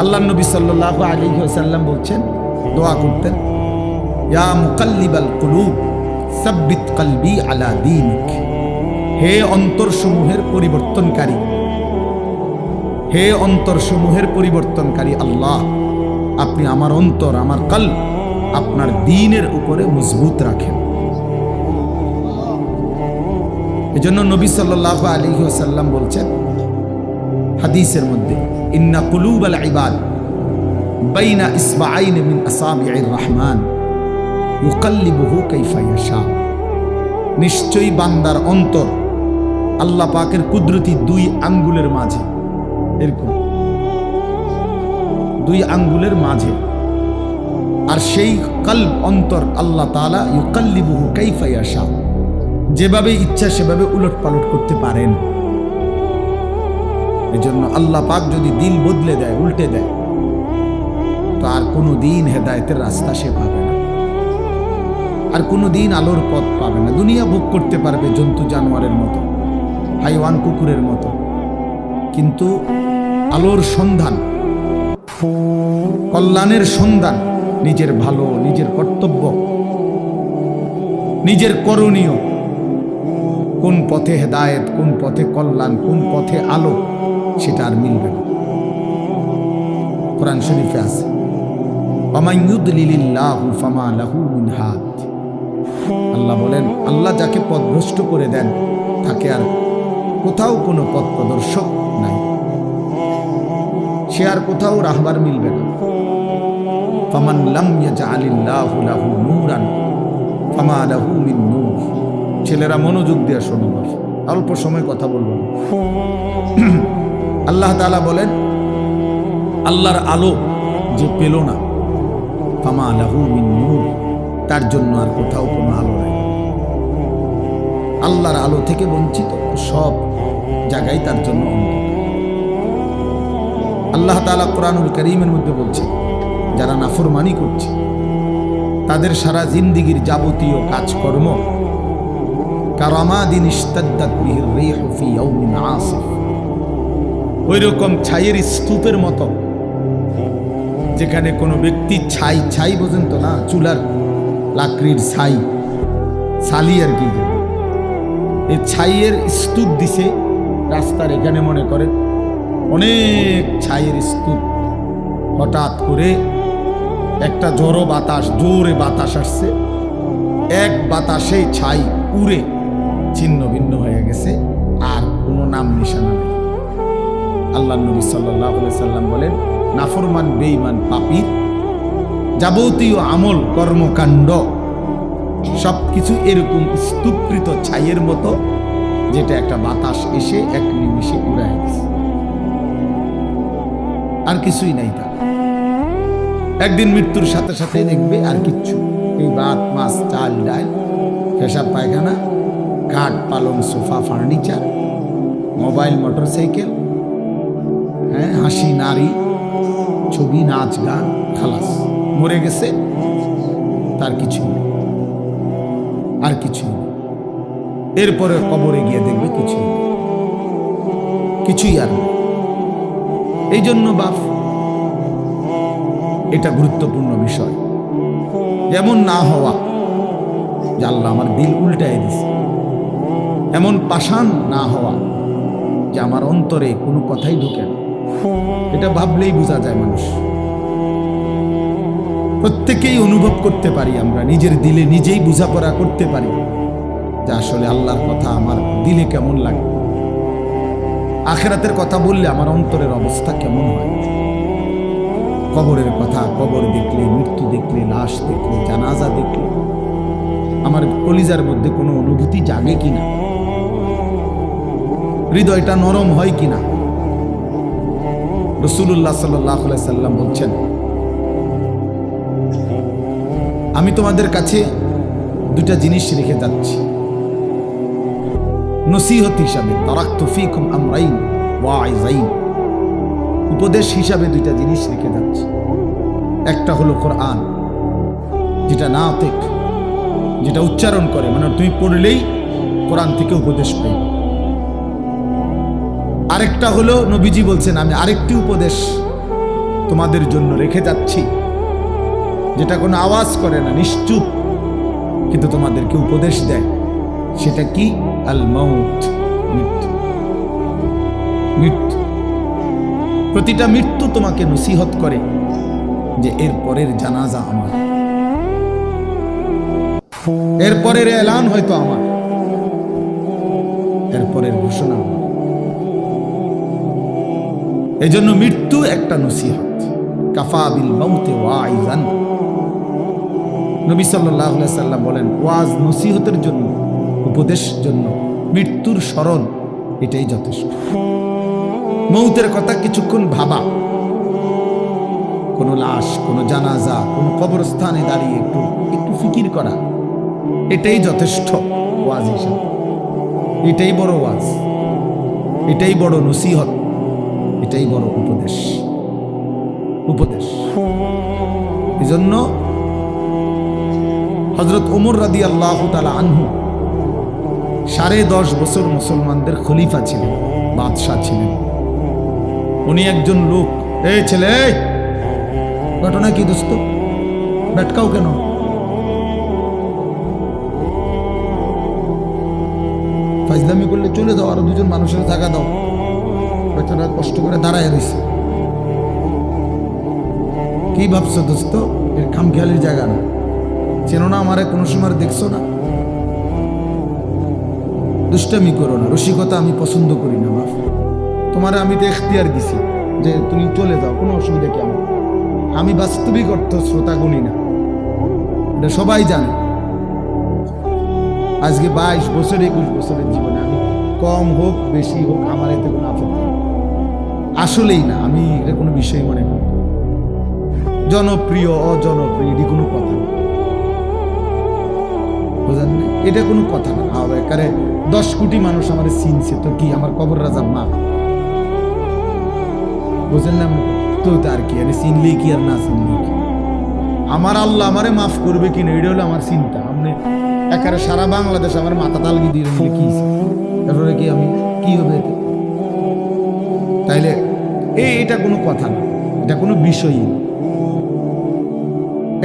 আল্লাহ নবী সাল্লাল্লাহু আলাইহি ওয়াসাল্লাম বলছেন, দোয়া করতেন, ইয়া মুকাল্লিবাল কুলুব সাব্বিত কলবি আলা দীনিক। হে অন্তরসমূহের পরিবর্তনকারী, হে অন্তরসমূহের পরিবর্তনকারী আল্লাহ, আপনি আমার অন্তর, আমার কলব আপনার দ্বীনের উপরে মজবুত রাখেন। এজন্য নবী সাল্লাল্লাহু আলাইহি ওয়াসাল্লাম বলছেন হাদিসের মধ্যে, ইন্না কুলুবাল ইবাদ বাইনা ইসবাআইন মিন আসাবি'ir রহমান ইউকাল্লিবুহু কাইফা ইয়াশা। নিশ্চয়ই বান্দার অন্তর আল্লাহ পাকের কুদরতি দুই আঙ্গুলের মাঝে, এরকম দুই আঙ্গুলের মাঝে, আর সেই কলব অন্তর আল্লাহ তাআলা ইউকাল্লিবুহু কাইফা ইয়াশা, যেভাবে ইচ্ছা সেভাবে উলট পালট করতে পারেন। এজন্য আল্লাহ পাক যদি দিল বদলে দেয়, উল্টে দেয়, তো আর কোনো দিন হেদায়েতের রাস্তা সে পাবে না, আর কোনো দিন আলোর পথ পাবে না। দুনিয়া ভোগ করতে পারবে জন্তু জানোয়ারের মতো, হাইওয়ান কুকুরের মতো, কিন্তু আলোর সন্ধান, কল্যাণের সন্ধান, নিজের ভালো, নিজের কর্তব্য, নিজের করণীয়, কোন পথে হেদায়েত, কোন পথে কল্যাণ, কোন পথে আলো, সেটা আর মিলবে না। কোরআন শরীফে আছে, ওয়ামান ইউদলিলিল্লাহু ফামা লাহু মিন হাদ। আল্লাহ বলেন, আল্লাহ যাকে পথভ্রষ্ট করে দেন তাকে আর কোথাও কোনো পথ প্রদর্শক নাই, সে আর কোথাও রাহবার মিলবে না। ফামান লাম ইয়াজআলিল্লাহু লাহু নূরান ফামা লাহু মিন নূর। ছেলেরা মনোযোগ দিয়ে শোনো, অল্প সময় কথা বলবো। আল্লাহ তাআলা বলেন, আল্লাহর আলো যে পেল না, ফামা লাহু মিন নূর, তার জন্য আর কোথাও কোনো আলো নাই। আল্লাহর আলো থেকে বঞ্চিত, সব জায়গায় তার জন্য অন্ধকার। আল্লাহ তাআলা কোরআনুল কারীমের মধ্যে বলছে, যারা নাফরমানি করছে তাদের সারা জিন্দেগীর যাবতীয় কাজকর্ম কারামাদিন ইশতাদ্দাত বিহির রিহু ফি ইয়াউমিন আসিফ, ওই রকম ছাইয়ের স্তূপের মতো, যেখানে কোনো ব্যক্তি ছাই, ছাই বোঝেন তো না, চুলার লাকড়ির ছাই, ছালি আর কি, এই ছাইয়ের স্তূপ দিছে রাস্তার এখানে, মনে করে অনেক ছাইয়ের স্তূপ, হঠাৎ করে একটা জোরে বাতাস আসছে, এক বাতাসে ছাই উড়ে ছিন্ন ভিন্ন হয়ে গেছে, আর কোনো নাম নিশানা নেই। আল্লাহ নবী সাল্লাল্লাহু আলাইহি সাল্লাম বলেন, নাফরমান, বেঈমান, পাপী যাবতীয় আমল কর্মকাণ্ড সবকিছু এরকম স্তূপকৃত ছাইয়ের মতো, যেটা একটা বাতাস এসে এক নিমিষে উড়ায় গেছে, আর কিছুই নাই তার। একদিন মৃত্যুর সাথে সাথে দেখবে আর কিচ্ছু, এই ভাত, মাছ, চাল, ডাল, পেশাব পায়খানা, খাট, পালং, সোফা, ফার্নিচার, মোবাইল, মোটরসাইকেল, হ্যাঁ, হাসি, নারী, ছবি, নাচ, গান, খালাস, মরে গেছে, তার কিছুই নেই, আর কিছুই নেই। এরপরে কবরে গিয়ে দেখবে কিছুই নেই, কিছুই আর নেই। এই জন্য বাপ, এটা গুরুত্বপূর্ণ বিষয়। যেমন না হওয়া, যে আল্লাহ আমার দিল উল্টায় দিছে, এমন পাষাণ না হওয়া যে আমার অন্তরে কোনো কথাই ঢোকে না, এটা ভাবলেই বোঝা যায়। মানুষ প্রত্যেকেই অনুভব করতে পারি, আমরা নিজের দিলে নিজেই বোঝাপড়া করতে পারি যে আসলে আল্লাহর কথা আমার দিলে কেমন লাগে, আখিরাতের কথা বললে আমার অন্তরের অবস্থা কেমন হয়। কবরের কথা, কবর দেখলে, মৃত্যু দেখলে, লাশ দেখলে, জানাজা দেখলে আমার কলিজার মধ্যে কোনো অনুভূতি জাগে কিনা, হৃদয়টা নরম হয় কিনা। রাসূলুল্লাহ সাল্লাল্লাহু আলাইহি সাল্লাম বলছেন, আমি তোমাদের কাছে দুটা জিনিস রেখে যাচ্ছি নসিহত হিসাবে, তারাকতু ফীকুম আমরাইন ওয়াইযাইন, উপদেশ হিসাবে দুইটা জিনিস রেখে যাচ্ছি। একটা হলো কোরআন, যেটা নাতিক, যেটা উচ্চারণ করে, মানে তুমি পড়লেই কোরআন থেকে উপদেশ পাই। আরেকটা হলো, নবীজি বলছেন, আমি আরেকটি উপদেশ তোমাদের জন্য রেখে যাচ্ছি, যেটা কোনো আওয়াজ করে না, নিশ্চুপ, কিন্তু তোমাদেরকে উপদেশ দেয়। সেটা কি? আল মাউত, মৃত্যু। মৃত্যু, প্রতিটা মৃত্যু তোমাকে নসিহত করে যে এর পরের জানাজা আমার, এর পরের এলান হয়তো আমার, এর পরের ঘোষণা আমার। এই জন্য মৃত্যু একটা নসিহত। কাফা বিল মাউতে ওয়াইজান, নবী সাল্লাল্লাহু আলাইহি সাল্লাম বলেন, ওয়াজ নসিহতের জন্য, উপদেশ জন্য মৃত্যুর স্মরণ এটাই যথেষ্ট। মৌতের কথা কিছুক্ষণ ভাবা, কোনো লাশ, কোনো জানাজা, কোনো কবরস্থানে দাঁড়িয়ে একটু একটু ফিকির করা, এটাই যথেষ্ট ওয়াজ হিসাবে। এটাই বড় ওয়াজ, এটাই বড় নসিহত, এটাই বড় উপদেশ। উপদেশ। এজন্য হযরত ওমর রাদিয়াল্লাহু তাআলা আনহু 10.5 বছর মুসলমানদের খলিফা ছিলেন, বাদশাহ ছিলেন। উনি একজন লোক, এই ছেলে, ঘটনা কি দোস্ত, ব্যাটকাও কেন? ফাইজলামি করলে চলে যাও, আরো দুজন মানুষের জায়গা দাও। বেচারা কষ্ট করে দাঁড়ায় রয়েছে। কি ভাবছো দোস্ত? এর খামখেয়ালির জায়গা না। চেনো না আমারে? কোনো সময় দেখছো না? দুষ্টামি করো না, রসিকতা আমি পছন্দ করি না। বাপ, তোমারে আমি তো এখতিয়ার দিছি যে তুমি চলে যাও, কোনো অসুবিধা কি আমার? আমি বাস্তবিক অর্থ শ্রোতা গুনি না, এটা সবাই জানে। আজকে 22 বছর 21 বছরের জীবনে আমি কম হোক বেশি হোক আমার এতে কোনো আপত্তি আসলেই না। আমি এটা কোনো বিষয় মনে করি, জনপ্রিয় অজনপ্রিয় এটি কোনো কথা না, বুঝলেন না? এটা কোনো কথা না। একারে 10 কোটি মানুষ আমার চিনছে, তো কি আমার কবর রাজা মা, বুঝলেন না? তো আর কি, আরে চিনলেই কি আর না চিনলেই কি, আমার আল্লাহ আমারে মাফ করবে কিনা এটা হলো আমার চিন্তা। আপনি একারে সারা বাংলাদেশ আমার মাথা তালগি দিয়ে নিলে কি, তারপরে কি আমি কি হবে এতে? তাইলে এটা কোনো কথা না, এটা কোনো বিষয়ই না,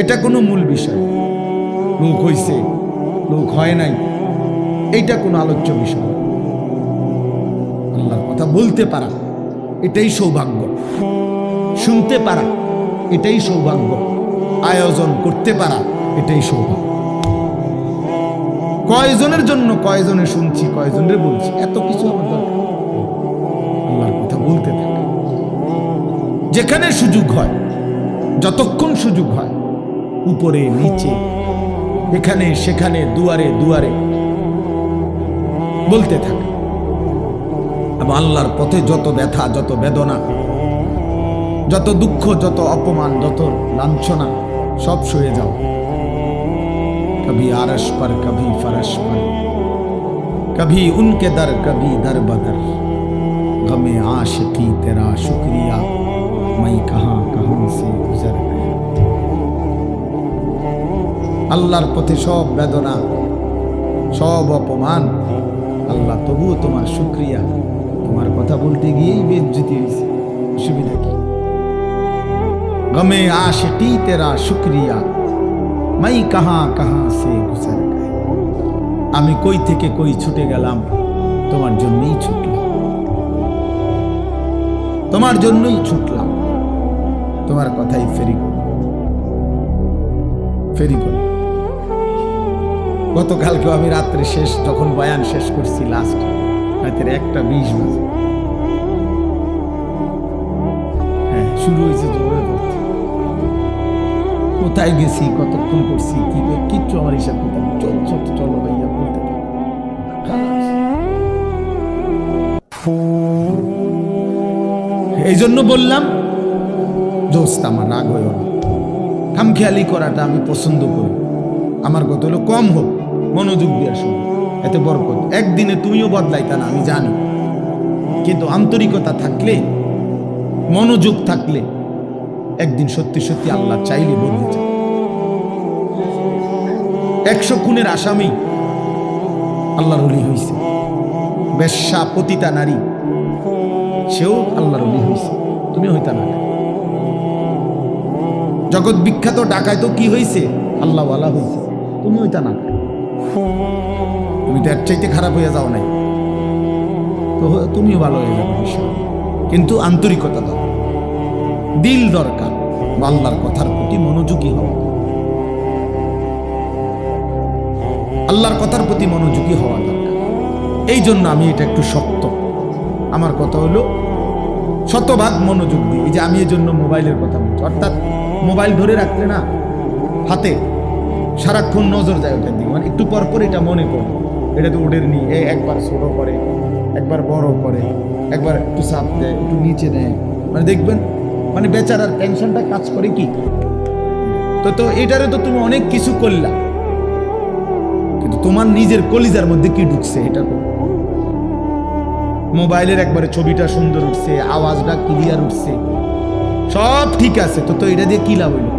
এটা কোনো মূল বিষয়। লোক হইছে, লোক হয় নাই, এইটা কোনো আলোচ্য বিষয়। আল্লাহর কথা বলতে পারা এটাই সৌভাগ্য, শুনতে পারা এটাই সৌভাগ্য, আয়োজন করতে পারা এটাই সৌভাগ্য। কয়জনের জন্য কয়জনে শুনছি, কয়জনের বলছি, এত কিছু আমার দরকার। আল্লাহর কথা বলতে থাকে, যেখানে সুযোগ হয়, যতক্ষণ সুযোগ হয়, উপরে নিচে, এখানে সেখানে, দুয়ারে দুয়ারে বলতে থাকে। এবং আল্লাহর পথে যত ব্যথা, যত বেদনা, যত দুঃখ, যত অপমান, যত লাঞ্ছনা, সব সয়ে যাও। কবি আরশ পর, কবি ফরশ পর, কবি উনকে দর, কবি দর বদর, গমে आशिकी तेरा शुक्रिया, मैं कहां कहां से गुजर गया। আল্লাহর পথে সব বেদনা, সব অপমান, আল্লাহ তবুও তোমার শুকরিয়া। তোমার কথা বলতে গিয়েই বেজ্জতি হয়েছে, অসুবিধা কি? গমে आशिकी तेरा शुक्रिया, मैं कहां कहां से गुजर गया। আমি কই থেকে কই ছুটে গেলাম, তোমার জন্যই ছুটলাম, তোমার জন্যই ছুটলাম, তোমার কথাই ফেরি করি। গতকালকে আমি রাত্রে শেষ যখন বয়ান শেষ করছি, লাস্ট রাতের 1:20 বাজে, হ্যাঁ শুরু হয়েছে জোরে করতে। কোথায় গেছি, কতক্ষণ করছি, কি কিচ্ছু আমার হিসাব করতে, চলো ভাইয়া বলতে থাকো। এই জন্য বললাম, দোস্ত আমার রাগ হইও না, খামখেয়ালি করাটা আমি পছন্দ করি। আমার কথা হলো কম হোক, মনোযোগ দেওয়ার সময়, এতে বরকত। একদিনে তুমিও বদলাইতা না আমি জানি, কিন্তু আন্তরিকতা থাকলে, মনোযোগ থাকলে একদিন সত্যি সত্যি আল্লাহ চাইলে বদলে যায়। 100 খুনের আসামি আল্লাহর ওলি হয়েছে, বেশ্যা পতিতা নারী সেও আল্লাহর ওলি হয়েছে, তুমি হইতা না। জগৎ বিখ্যাত ডাকায় তো কি হয়েছে, আল্লাহওয়ালা হয়েছে। তুমি ওইটা না, তুমি তো এর চাইতে খারাপ হয়ে যাও নাই, তো তুমিও ভালো হয়ে যাবে ইনশাআল্লাহ। কিন্তু আন্তরিকতা দরকার, দিল দরকার, আল্লাহর কথার প্রতি মনোযোগী হওয়া, আল্লাহর কথার প্রতি মনোযোগী হওয়া দরকার। এই জন্য আমি এটা একটু শক্ত, আমার কথা হলো শতভাগ মনোযোগ দিই। এই যে আমি এই জন্য মোবাইলের কথা বলছি, অর্থাৎ মোবাইল ধরে রাখলে না হাতে সারাক্ষণ নজর যায় ওটার দিকে, মানে একটু পর পর এটা মনে পড়ে, এটা তো ওদের নিয়ে একবার ছোট করে, একবার বড় করে, একবার একটু চাপ দেয়, একটু নিচে নেয়, মানে দেখবেন মানে বেচারার টেনশনটা কাজ করে কি। তো এটারে তো তুমি অনেক কিছু করলা, কিন্তু তোমার নিজের কলিজার মধ্যে কি ঢুকছে এটা তো। মোবাইলের একবারে ছবিটা সুন্দর উঠছে, আওয়াজটা ক্লিয়ার উঠছে, সব ঠিক আছে, তো এটা দিয়ে কি লাভ হইল?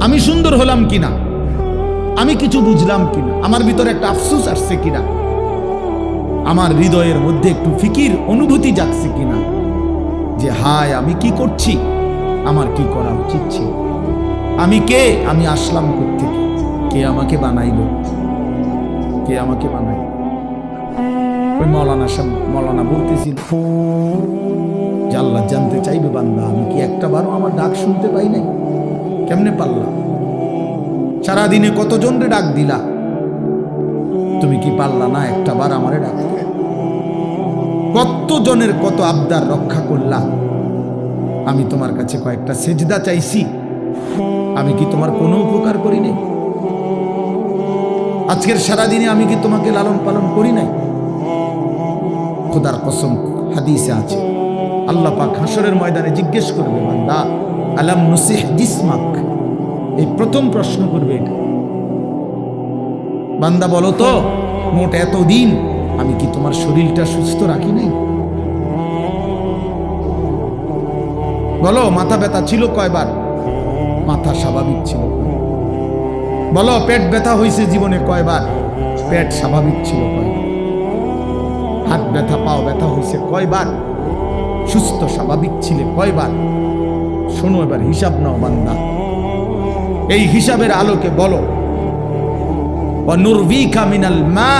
আমি সুন্দর হলাম কিনা, আমি কিছু বুঝলাম কিনা, আমার ভিতরে একটা আফসোস আসছে কিনা, আমার হৃদয়ের মধ্যে একটু ফিকির অনুভূতি জাগছে কিনা যে হায় আমি কি করছি, আমার কি করা উচিত ছিল, আমি কে, আমি আসলাম কোত্থেকে, কে আমাকে বানাইল, কে আমাকে বানাইল। ওই মৌলানা বলতেছিল যে আল্লাহ জানতে চাইবে বান্দা আমি কি একটা বারও আমার ডাক শুনতে পাই নাই, কেমনে পারলাম? সারাদিনে কতজনরে ডাক দিলা, তুমি কি পারলা না একটা বার আমারে ডাকতে? কতজনের কত আবদার রক্ষা করলা, আমি তোমার কাছে কয়েকটা সেজদা চাইছি, আমি কি তোমার কোনো উপকার করি নাই? আজকের সারাদিনে আমি কি তোমাকে লালন পালন করি নাই? খোদার কসম হাদিসে আছে আল্লাহ পাক হাসরের ময়দানে জিজ্ঞেস করবে, বান্দা আলাম নুসিহ জিসমাক, এই প্রথম প্রশ্ন করবে এটা। বান্দা বলো তো মোট এতদিন আমি কি তোমার শরীরটা সুস্থ রাখি নাই? বলো মাথা ব্যথা ছিল কয়বার? মাথা স্বাভাবিক ছিল। বলো পেট ব্যথা হয়েছে জীবনে কয়বার? পেট স্বাভাবিক ছিল কয়বার? হাত ব্যথা পাও ব্যথা হয়েছে কয়বার? সুস্থ স্বাভাবিক ছিলে কয়বার? শোনো এবার হিসাব নাও বান্দা, এই হিসাবের আলোকে বলো ওয়ানুরবিকা মিনাল মা,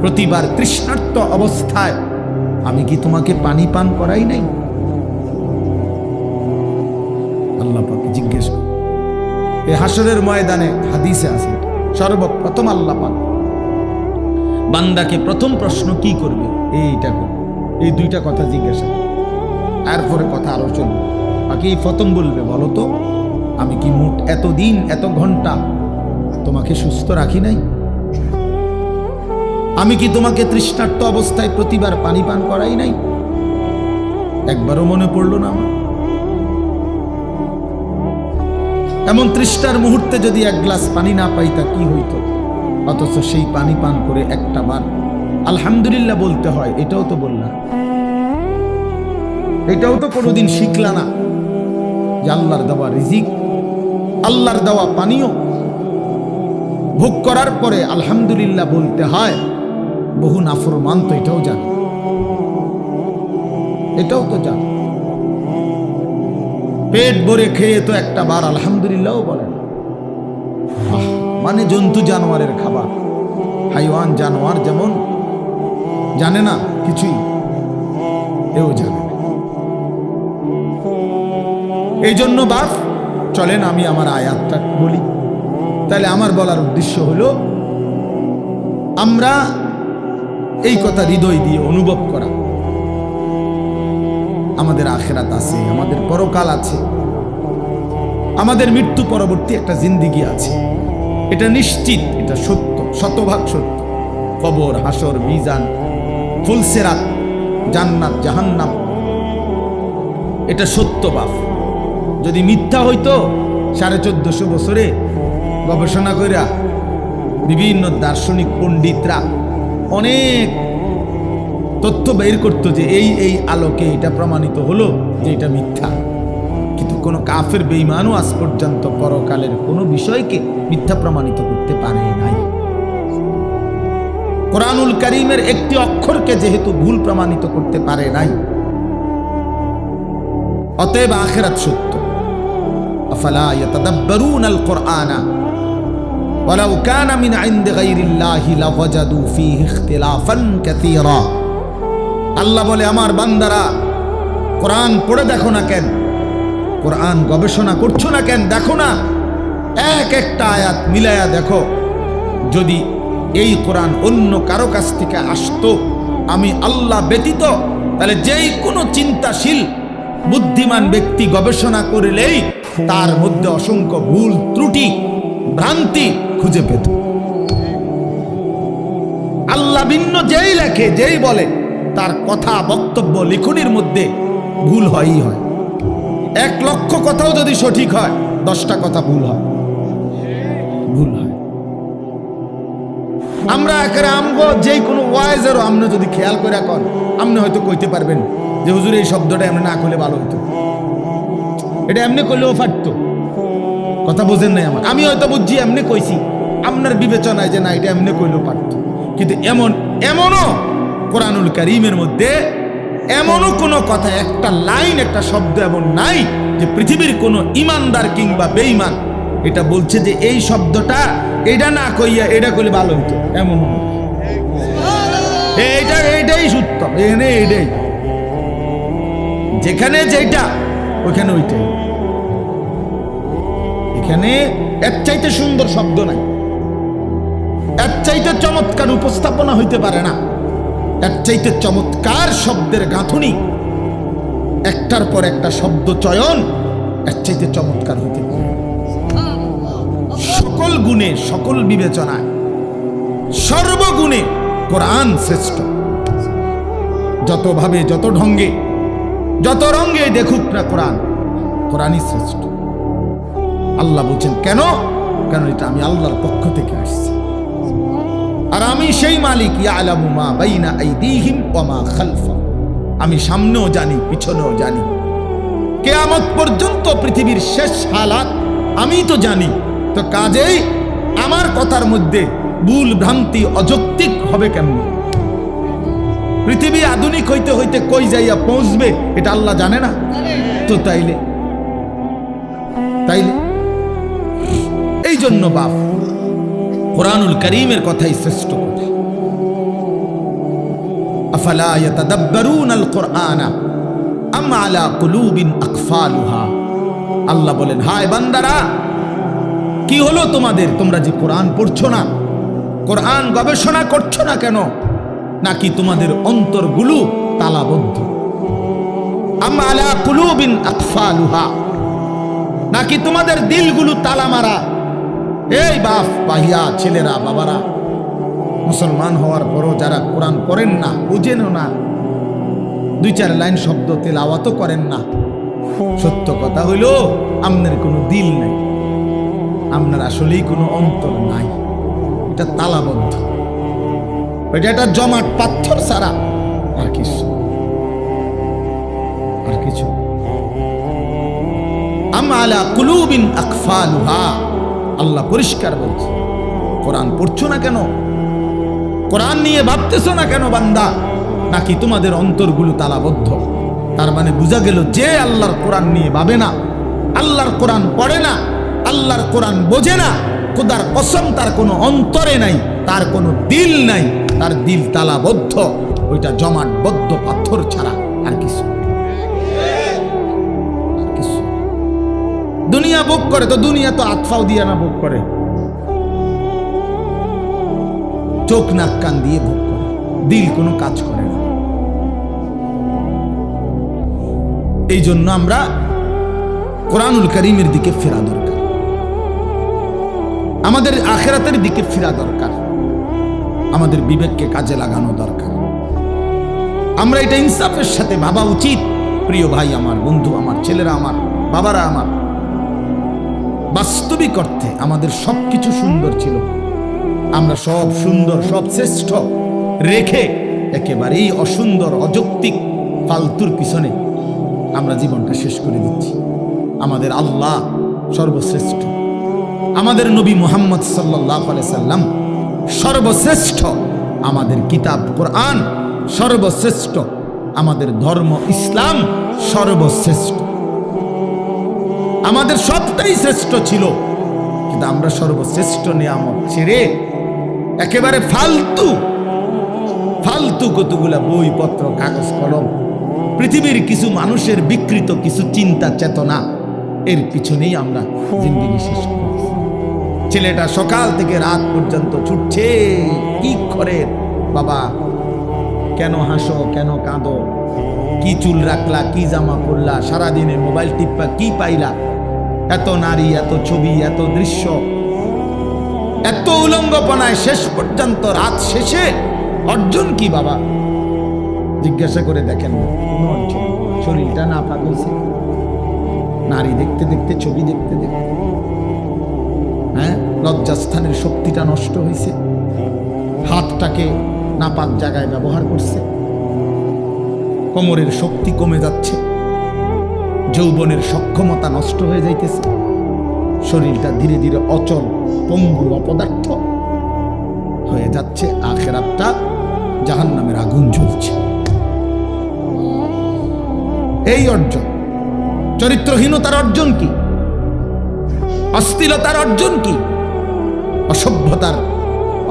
প্রতিবার তৃষ্ণার্ত অবস্থায় আমি কি তোমাকে পানি পান করাই নাই? আল্লাহ পাক জিজ্ঞেস করে এই হাসরের ময়দানে, হাদিসে আছে সর্বপ্রথম আল্লাহ পাক বান্দাকে প্রথম প্রশ্ন কি করবে, এইটা করবে, এই দুইটা কথা জিজ্ঞাসা, এরপরে কথা আরো চলবে। বাকি প্রথম বলবে বলো তো আমি কি মোট এতদিন এত ঘন্টা তোমাকে সুস্থ রাখি নাই? আমি কি তোমাকে তৃষ্ণার্ত অবস্থায় প্রতিবার পানি পান করাই নাই? একবারও মনে পড়লো না আমার? এমন তৃষ্ণার মুহূর্তে যদি এক গ্লাস পানি না পাইতা কি হইতো? অথচ সেই পানি পান করে একটা বার আলহামদুলিল্লাহ বলতে হয়, এটাও তো বললাম, এটাও তো কোনোদিন শিখলা না যে আল্লাহর দেওয়া রিজিক, আল্লাহর দেওয়া পানীয় ভোগ করার পরে আলহামদুলিল্লাহ বলতে হয়। বহু নাফরমান তো এটাও জানে, এটাও তো জানে। পেট ভরে খেয়ে তো একটা বার আলহামদুলিল্লাহও বলে না। মানে জন্তু জানোয়ারের খাবার, হাইওয়ান জানোয়ার যেমন জানে না কিছুই, এও জানে না। এই জন্য বাপ চলেন আমি আমার আয়াতটা বলি। তাহলে আমার বলার উদ্দেশ্য হলো আমরা এই কথা হৃদয় দিয়ে অনুভব করা, আমাদের আখিরাত আছে, আমাদের পরকাল আছে, আমাদের মৃত্যু পরবর্তী একটা জিন্দেগি আছে, এটা নিশ্চিত, এটা সত্য, শতভাগ সত্য। কবর, হাসর, মিজান, ফুলসেরাত, জান্নাত, জাহান্নাম, এটা সত্য বাপ। যদি মিথ্যা হইতো 1450 বছরে গবেষণা কইরা বিভিন্ন দার্শনিক পণ্ডিতরা অনেক তথ্য বের করতো যে এই আলোকে এটা প্রমাণিত হলো যে এটা মিথ্যা। কিন্তু কোনো কাফের বেঈমানও আজ পর্যন্ত পরকালের কোনো বিষয়কে মিথ্যা প্রমাণিত করতে পারে নাই। কোরআনুল কারীমের একটি অক্ষরকে যেহেতু ভুল প্রমাণিত করতে পারে নাই, অতএব আখিরাত সত্য। আফালা ইয়াতাদাব্বারুনাল কুরআনা ওয়ালাউ কানা মিন ইনদি গায়রিল্লাহি লাওয়াজাদু ফীহি ইখতিলাফান কাসীরা। আল্লাহ বলে, আমার বান্দারা কোরআন পড়ে দেখো না কেন, কোরআন গবেষণা করছো না কেন, দেখো না এক একটা আয়াত মিলায়া দেখো। যদি এই কোরআন অন্য কারো কাছ থেকে আসতো আমি আল্লাহ ব্যতীত, তাহলে যেই কোনো চিন্তাশীল বুদ্ধিমান ব্যক্তি গবেষণা করলেই তার মধ্যে অসংখ্য ভুল ত্রুটি ভ্রান্তি খুঁজে পেত। আল্লাহ ভিন্ন যেই লেখে যেই বলে তার কথা বক্তব্য লিখনির মধ্যে ভুল হয়ই হয়। 1,00,000 কথাও যদি সঠিক হয় 10টা কথা ভুল হয়। আমরা একেবারে আমগো যে কোনো ওয়াইজেরও আপনি যদি খেয়াল করে কর, আপনি হয়তো কইতে পারবেন যে হুজুর এই শব্দটা এমনি না করলে ভালো হতো, এটা এমনি করলেও পারতো। কথা বোঝেন নাই আমার, আমি হয়তো বুঝছি এমনি কইছি, আপনার বিবেচনায় যে না এটা এমনি করলেও পারতো। কিন্তু এমনও কোরআনুল কারীমের মধ্যে এমনও কোনো কথা, একটা লাইন, একটা শব্দ এমন নাই যে পৃথিবীর কোনো ইমানদার কিংবা বেঈমান এটা বলছে যে এই শব্দটা এটা না কইয়া এটা করলে ভালো হতো, এমন এইটাই সত্য, এখানে এইটাই, যেখানে যেটা ওইখানে ওইটাই। এখানে এর চাইতে সুন্দর শব্দ নাই, এর চাইতে চমৎকার উপস্থাপনা হইতে পারে না, এর চাইতে চমৎকার শব্দের গাঁথুনি, একটার পর একটা শব্দ চয়ন এর চাইতে চমৎকার হইতে পারে। সকল গুণে, সকল বিবেচনায়, সর্বগুণে কোরআন শ্রেষ্ঠ। যত ভাবে, যত ঢঙ্গে, যত রঙ্গে দেখুক না কোরআন, কোরআনই শ্রেষ্ঠ। আল্লাহ বলছেন কেন? কারণ এটা আমি আল্লাহর পক্ষ থেকে আসছি, আর আমি সেই মালিক, ইয়ালামু মা বাইনা আইদিহিম ওয়া মা খালফাহুম। আমি সামনেও জানি, পিছনেও জানি, কিয়ামত পর্যন্ত পৃথিবীর শেষ হালাত আমি তো জানি। তো কাজেই আমার কথার মধ্যে ভুল ভ্রান্তি অযৌক্তিক হবে কেমন? পৃথিবী আধুনিক হইতে হইতে কই যাইয়া পৌঁছবে এটা আল্লাহ জানে না তো? তাইলে এই জন্য বাপ কোরআনুল কারীমের কথাই শ্রেষ্ঠ কথা। আফালা ইয়াতাদাব্বারুনাল কুরআনা আম আলা কুলুবিন আকফালুহা। আল্লাহ বলেন, হায় বান্দারা, কি হলো তোমাদের? তোমরা যে কোরআন পড়ছো না, কোরআন গবেষণা করছো না কেন? নাকি তোমাদের অন্তরগুলো তালাবদ্ধ? আম আলা কুলুবিন আকফালুহা, নাকি তোমাদের দিলগুলো তালা মারা? এই বাপ, ভাইয়া, ছেলেরা, বাবারা, মুসলমান হওয়ার পরও যারা কোরআন পড়েন না, বুঝেনও না, 2-4 লাইন শব্দ তেলাওয়াতও করেন না, সত্য কথা হইল আপনার কোনো দিল নাই, আপনার আসলেই কোনো অন্তর নাই, এটা তালাবদ্ধ, এটা একটা জমাট পাথর ছাড়া আর কিছু। আম আলা কুলুবিন আকফালুহা, আল্লাহ পরিষ্কার বলছে। কোরআন পড়ছো না কেন? কোরআন নিয়ে ভাবতেছো না কেন বান্দা? নাকি তোমাদের অন্তরগুলো তালাবদ্ধ? তার মানে বোঝা গেল যে আল্লাহর কোরআন নিয়ে ভাবে না, আল্লাহর কোরআন পড়ে না, আল্লাহর কোরআন বোঝে না, খোদার কসম তার কোনো অন্তরে নাই, তার কোনো দিল নাই, তার দিল তালাবদ্ধ, ওইটা জমাটবদ্ধ পাথর ছাড়া আর কিছু। দুনিয়া ভোগ করে তো দুনিয়া তো আতফাও দিয়া না ভোগ করে, চোখ নাক কান দিয়ে ভোগ করে, দিল কোনো কাজ করে না। এই জন্য আমরা কোরআনুল কারীমের দিকে ফেরা দরকার, আমাদের আখিরাতের দিকে ফেরা দরকার, আমাদের বিবেককে কাজে লাগানো দরকার। আমরা এটা ইনসাফের সাথে ভাবা উচিত। প্রিয় ভাই আমার, বন্ধু আমার, ছেলেরা আমার, বাবারা আমার, বাস্তবিক অর্থে আমাদের সবকিছু সুন্দর ছিল, আমরা সব সুন্দর, সব শ্রেষ্ঠ রেখে একেবারেই অসুন্দর, অযৌক্তিক, ফালতুর পিছনে আমরা জীবনটা শেষ করে দিচ্ছি। আমাদের আল্লাহ সর্বশ্রেষ্ঠ, আমাদের নবী মুহাম্মদ সাল্লাল্লাহু আলাইহি সাল্লাম সর্বশ্রেষ্ঠ, আমাদের কিতাব কোরআন সর্বশ্রেষ্ঠ, আমাদের ধর্ম ইসলাম সর্বশ্রেষ্ঠ। আমাদের সবটাই শ্রেষ্ঠ ছিল, কিন্তু আমরা সর্বশ্রেষ্ঠ নিয়ামত ছেড়ে একেবারে ফালতু ফালতু কতগুলা বইপত্র, কাগজ কলম, পৃথিবীর কিছু মানুষের বিকৃত কিছু চিন্তা চেতনা, এর পিছনেই আমরা জিন্দেগি শেষ করেছি। ছেলেটা সকাল থেকে রাত পর্যন্ত ছুটছে, কি করে বাবা, কেন হাসো, কেন কাঁদো, কি চুল রাখলা, কি জামা পরলা, সারাদিনে মোবাইল টিপা, কি পাইলা, এত নারী, এত ছবি, এত দৃশ্য, এত উলঙ্গপনায় শেষ পর্যন্ত রাত শেষে অর্জন কি বাবা? জিজ্ঞাসা করে দেখেন না, কোনো অর্জন। শরীরটা না পাক হয়েছে, নারী দেখতে দেখতে, ছবি দেখতে দেখতে, হ্যাঁ, লজ্জাস্থানের শক্তিটা নষ্ট হয়েছে, হাতটাকে নাপাক জায়গায় ব্যবহার করছে, কোমরের শক্তি কমে যাচ্ছে, যৌবনের সক্ষমতা নষ্ট হয়ে যাইতেছে, শরীরটা ধীরে ধীরে অচল, পঙ্গু, অপদার্থ হয়ে যাচ্ছে, আখিরাতটা জাহান্নামের আগুন জ্বলছে। এই অর্জন, চরিত্রহীনতার অর্জন কি? অশ্লীলতার অর্জন কি? অসভ্যতার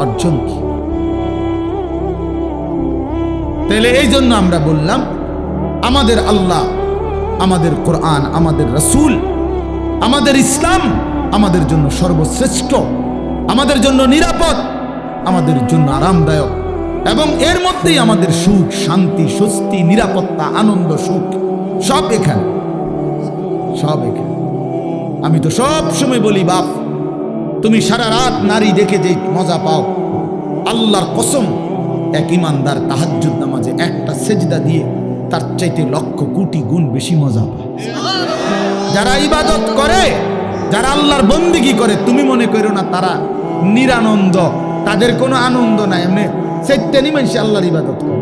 অর্জন কি? তাহলে এই জন্য আমরা বললাম, আমাদের আল্লাহ, আমাদের কোরআন, আমাদের রাসূল, আমাদের ইসলাম আমাদের জন্য সর্বশ্রেষ্ঠ, আমাদের জন্য নিরাপদ, আমাদের জন্য আরামদায়ক, এবং এর মধ্যেই আমাদের সুখ, শান্তি, স্বস্তি, নিরাপত্তা, আনন্দ, সুখ সব এখানে, সব এখানে। আমি তো সব সময় বলি, বাপ, তুমি সারা রাত নারী দেখে যে মজা পাও, আল্লাহর কসম, এক ইমানদার তাহাজ্জুদ নামাজে একটা সেজদা দিয়ে তার চাইতে লক্ষ কোটি গুণ বেশি মজা পায়। যারা ইবাদত করে, যারা আল্লাহর বন্দেগী করে, তুমি মনে করো না তারা নিরানন্দ, তাদের কোনো আনন্দ নাই, এমনি সেটানি মানুষ আল্লাহর ইবাদত করে,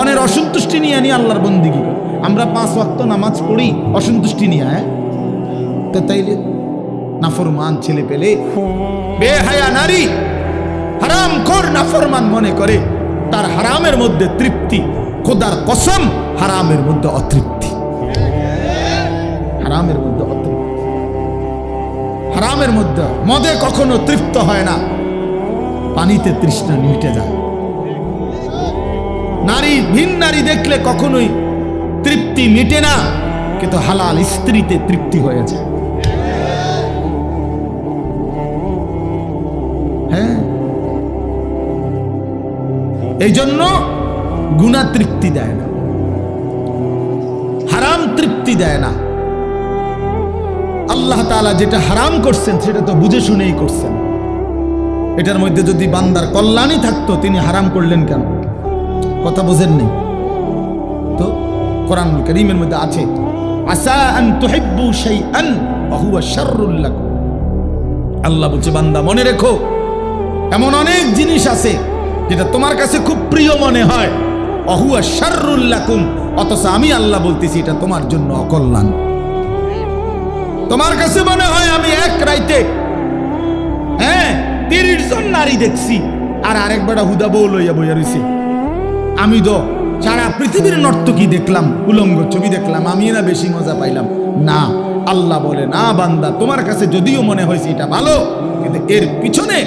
অনেক অসন্তুষ্টি নিয়ে নিয়ে আল্লাহর বন্দেগী করে। আমরা 5 ওয়াক্ত নামাজ পড়ি অসন্তুষ্টি নিয়ে, হ্যাঁ, তো তাইলে নাফরমান ছেলে পেলে, বেহায়া নারী, হারামখোর নাফরমান মনে করে তার হারামের মধ্যে তৃপ্তি, খোদার কসম হারামের মধ্যে অতৃপ্তি, হারামের মধ্যে অতৃপ্তি, হারামের মধ্যে। মদে কখনো তৃপ্ত হয় না, পানিতে তৃষ্ণা মিটে যায়। নারী, ভিন নারী দেখলে কখনোই তৃপ্তি মিটে না, কিন্তু হালাল স্ত্রীতে তৃপ্তি হয়ে যায়। হ্যাঁ, এই জন্য গুনাহ তৃপ্তি দেয় না, হারাম তৃপ্তি দেয় না। আল্লাহ তাআলা যেটা হারাম করছেন সেটা তো বুঝে শুনেই করছেন। এটার মধ্যে যদি বান্দার কল্যাণই থাকতো, তিনি হারাম করলেন কেন? কথা বোঝেননি তো? কোরআনুল কারীমের মধ্যে আছে, আসা আন তুহিব্বু শাইআন ওয়া হুয়া শাররুল লাকুম। আল্লাহ বলছে, বান্দা মনে রেখো, এমন অনেক জিনিস আছে যেটা তোমার কাছে খুব প্রিয় মনে হয়, ওয়া হুয়া শাররুল লাকুম, অথচ আমি আল্লাহ বলতেছি এটা তোমার জন্য অকল্যাণ। তোমার কাছে মনে হয় আমি এক রাইতে, হ্যাঁ, 30 জন নারী দেখছি, আর আরেক বেটা হুদা বউ লইয়া বইয়া রইছে। আমি তো সারা পৃথিবীর নর্তকী দেখলাম, উলঙ্গ ছবি দেখলাম, আমি না বেশি মজা পাইলাম? না, আল্লাহ বলে, না বান্দা, তোমার কাছে যদিও মনে হয়েছে এটা ভালো, কিন্তু এর পিছনে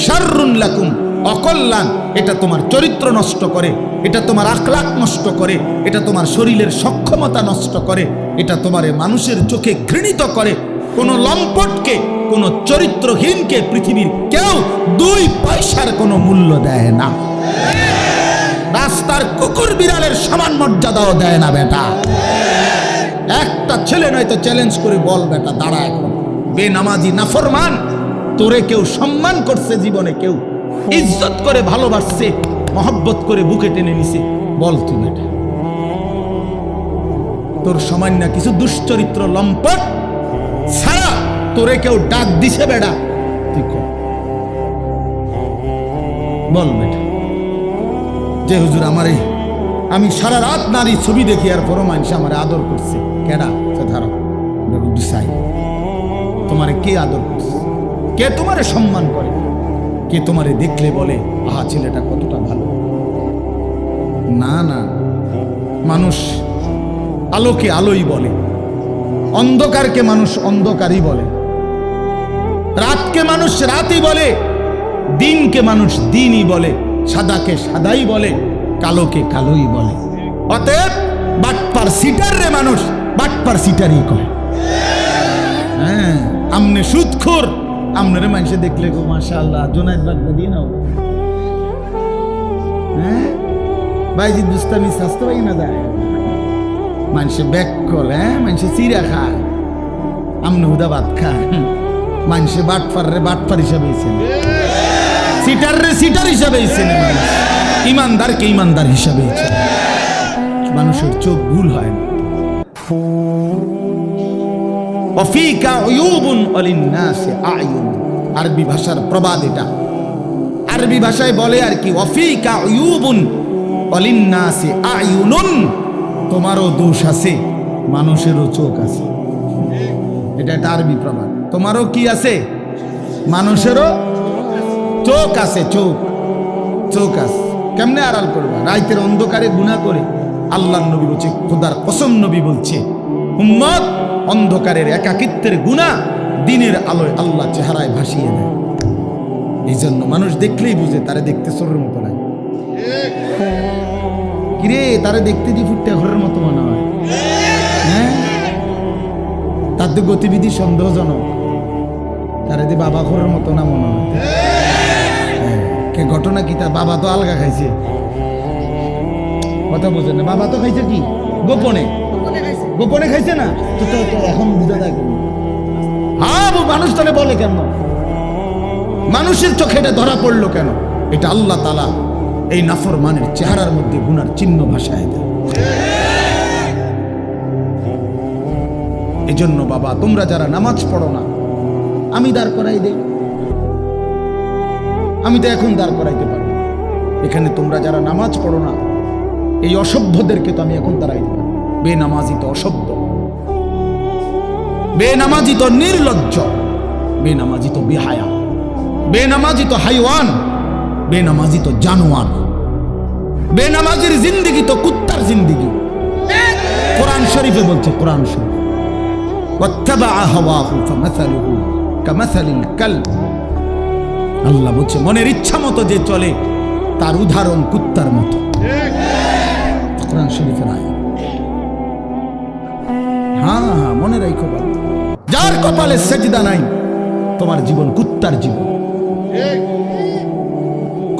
শাররুন লাকুম, অকল্যাণ। এটা তোমার চরিত্র নষ্ট করে, এটা তোমার আখলাক নষ্ট করে, এটা তোমার শরীরের সক্ষমতা নষ্ট করে, এটা তোমার মানুষের চোখে ঘৃণিত করে। কোন লম্পটকে, কোন চরিত্রহীনকে পৃথিবীর কেউ 2 পয়সার কোনো মূল্য দেয় না। রাস্তার কুকুর বিড়ালের সমান মর্যাদাও দেয় না বেটা। একটা ছেলে নয়তো চ্যালেঞ্জ করে বল, বেটা দাঁড়া, এখন বেনামাজি নাফরমান, তোরে কেউ সম্মান করছে জীবনে, কেউ ইজ্জত করে ভালোবাসছে, মহব্বত করে বুকে টেনে নিছে, বল তুই বেটা। তোর সামান্য কিছু দুশ্চরিত্র লম্পট ছাড়া তোরে কেউ ডাক দিছে বেটা, তুই বল বেটা। যে হুজুর আমারে, আমি সারা রাত নারী ছবি দেখি, আর পরও মানুষ আমারে আদর করছে, কেডা? ধারো দুসাই, তোমারে কে আদর করছে? কে তোমারে সম্মান করে? কে তোমারে দেখলে বলে আহা ছেলেটা কতটা ভালো? না না, মানুষ আলোকে আলোই বলে, অন্ধকারকে মানুষ অন্ধকারই বলে, রাতকে মানুষ রাতই বলে, দিনকে মানুষ দিনই বলে, সাদাকে সাদাই বলে, কালোকে কালোই বলে। অতএব বাটপার সিটার রে মানুষ বাটপার সিটারই কয়। হ্যাঁ, আমনে সুদখোর, আমনে মানুষে দেখলে গো মাশাআল্লাহ জুনায়েদ বাগদাদি নাও, হ্যাঁ বাইজিদ বুস্তামি স্বাস্থ্য পাই না যায়, মানুষে ব্যাক কল, হ্যাঁ মানুষে চিরা খায়, আমনে হুদা ভাত খায়। মানুষে বাটপার রে বাটপার হিসাবে চেনে, সিটার রে সিটার হিসাবে চেনে, মানুষ ইমানদারকে ইমানদার হিসাবে চেনে। মানুষের চোখ ভুল হয় না। ওয়াফিকা উয়ুবুন ওয়ালিন্নাসি আয়ুন, আরবি ভাষার প্রবাদ এটা। আরবি ভাষায় বলে আর কি, ওয়াফিকা উয়ুবুন ওয়ালিন্নাসি আয়ুনুন, তোমারও দোষ আছে মানুষেরও চোখ আছে। এটা একটা আরবি প্রবাদ। তোমারও কি আছে? মানুষেরও চোখ আছে, চোখ চোখ আছে। কেমনে আড়াল করবা? রাতের অন্ধকারে গুনাহ করে আল্লাহর নবী বলছে, খোদার কসম নবী বলছে, উম্মত অন্ধকারের একাকিত্বের গুনাহ দিনের আলোয় আল্লাহ চেহারায় ভাসিয়ে দেয়। এই জন্য মানুষ দেখলেই বুঝে তারে দেখতে চোরের মতো লাগে। কিরে তারে দেখতে দি ফুটটা ঘরের মতো মনে হয়, হ্যাঁ তার তো গতিবিধি সন্দেহজনক, তারে দি বাবা ঘরের মতো না মনে হয়। কে ঘটনা কি, তার বাবা তো আলগা খাইছে, কথা বোঝেন না, বাবা তো খাইছে কি গোপনে, গোপনে খাইছে না তো, এখন বুঝা যায়। হ্যাঁ মানুষ তাহলে বলে কেন, মানুষের চোখে এটা ধরা পড়লো কেন? এটা আল্লাহ তাআলা এই নাফরমানের চেহারার মধ্যে গুনার চিহ্ন ভাসায় দেয়। এজন্য বাবা তোমরা যারা নামাজ পড়ো না, আমি দাঁড় করাই দেই, আমি তো এখন দাঁড় করাইতে পারি। এখানে তোমরা যারা নামাজ পড়ো না, এই অসভ্যদেরকে তো আমি এখন দাঁড়াইতে পারি। বেনামাজি তো অসভ্য, বেনামাজি তো নির্লজ্জ, বেনামাজি তো বেহায়া, বেনামাজি তো হাইওয়ান, বেনামাজি তো জানোয়ার, বেনামাজির জিন্দেগি তো কুত্তার জিন্দেগি। কোরআন শরীফে বলছে, কোরআন শরীফ, ওয়াত্তাবাআ হাওয়াহু ফামাসালুহু কামাসালিল কালব, আল্লাহ বলছে মনের ইচ্ছা মতো যে চলে তার উদাহরণ কুত্তার মতো। কোরআন শরীফের আয়াত। হ্যাঁ মনে রাখো, যার কপালে সেজদা নাই তোমার জীবন কুত্তার জীবন,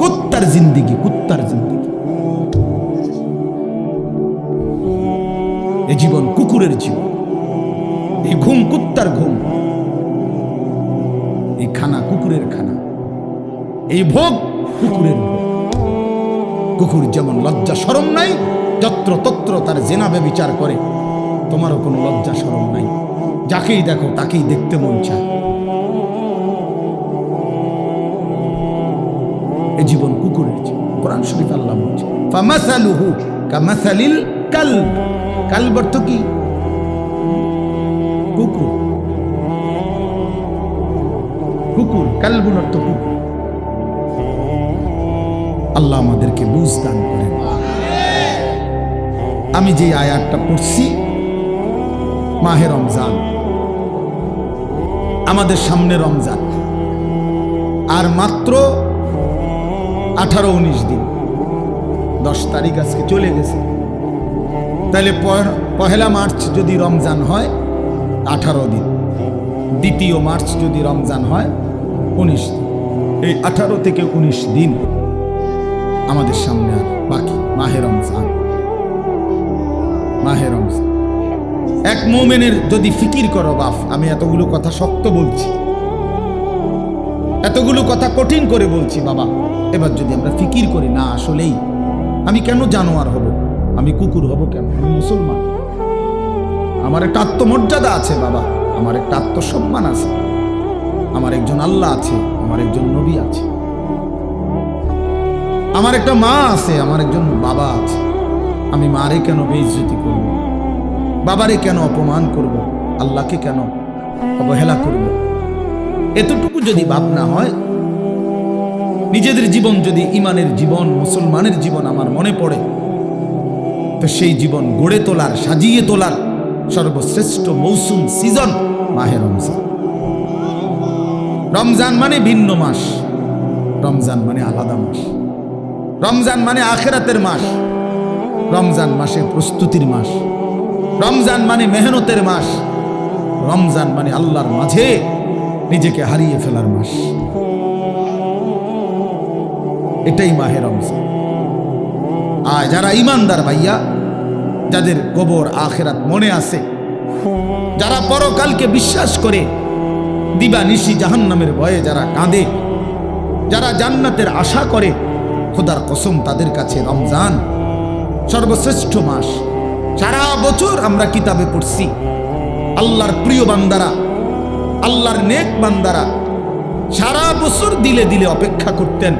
কুত্তার জিন্দেগি, কুত্তার জিন্দেগি। এই জীবন কুকুরের জীবন, এই ঘুম কুত্তার ঘুম, এই খানা কুকুরের খানা, এই ভোগ কুকুরের ভোগ। কুকুর যেমন লজ্জা শরম নাই, যত্র তত্র তার জেনা ব্যভিচার করে, তোমারও কোনো লজ্জা শরম নাই, যাকেই দেখো তাকেই দেখতে মন চায়। এই জীবন কুকুরের জীবন। কোরআন শরীফ আল্লাহ বলছে, ফামাসালুহু কামাসালিল কালব। কালব অর্থ কি? কুকুর। কুকুর, কালবুন অর্থ কুকুর। আল্লাহ আমাদেরকে বুঝ দান করেন। আমি যে আয়াতটা পড়ছি, মাহে রমজান, আমাদের সামনে রমজান, আর মাত্র 18-19 দিন, 10 তারিখ আজকে চলে গেছে। তাহলে পহেলা মার্চ যদি রমজান হয় 18 দিন, 2 মার্চ যদি রমজান হয় 19 দিন, এই 18 থেকে 19 দিন আমাদের সামনে আর বাকি। মাহে রমজান, মাহে রমজান। এক মুমিনের যদি ফিকির করো, বাপ আমি এতগুলো কথা শক্ত বলছি, এতগুলো কথা কঠিন করে বলছি বাবা, এবার যদি আমরা ফিকির করি, না আসলেই আমি কেন জানোয়ার হব, আমি কুকুর হব কেন? আমি মুসলমান, আমার একটা আত্মমর্যাদা আছে বাবা, আমার একটা আত্মসম্মান আছে, আমার একজন আল্লাহ আছে, আমার একজন নবী আছে, আমার একটা মা আছে, আমার একজন বাবা আছে। আমি মারে কেন বেইজ্জতি করব, বাবারে কেন অপমান করব, আল্লাহকে কেন অবহেলা করব? এতটুকু যদি ভাবনা হয়, নিজেদের জীবন যদি ইমানের জীবন, মুসলমানের জীবন আমার মনে পড়ে, তো সেই জীবন গড়ে তোলার, সাজিয়ে তোলার সর্বশ্রেষ্ঠ মৌসুম সিজন মাহে রমজান। রমজান মানে ভিন্ন মাস, রমজান মানে আলাদা মাস, রমজান মানে আখিরাতের মাস, রমজান মাসে প্রস্তুতির মাস, রমজান মানে মেহনতের মাস, রমজান মানে আল্লাহর মাঝে নিজেকে হারিয়ে ফেলার মাস। এটাই মাহে রমজান। আর যারা ইমানদার ভাইয়া, যাদের কবর আখিরাত মনে আছে, যারা পরকালকে বিশ্বাস করে, দিবানিশি জাহান্নামের ভয়ে যারা কাঁদে, যারা জান্নাতের আশা করে, খোদার কসম তাদের কাছে রমজান সর্বশ্রেষ্ঠ মাস। সারা বছর আমরা কিতাবে পড়ছি আল্লাহর প্রিয় বান্দারা, আল্লাহর নেক বান্দারা সারা বছর দিলে দিলে অপেক্ষা করতেন,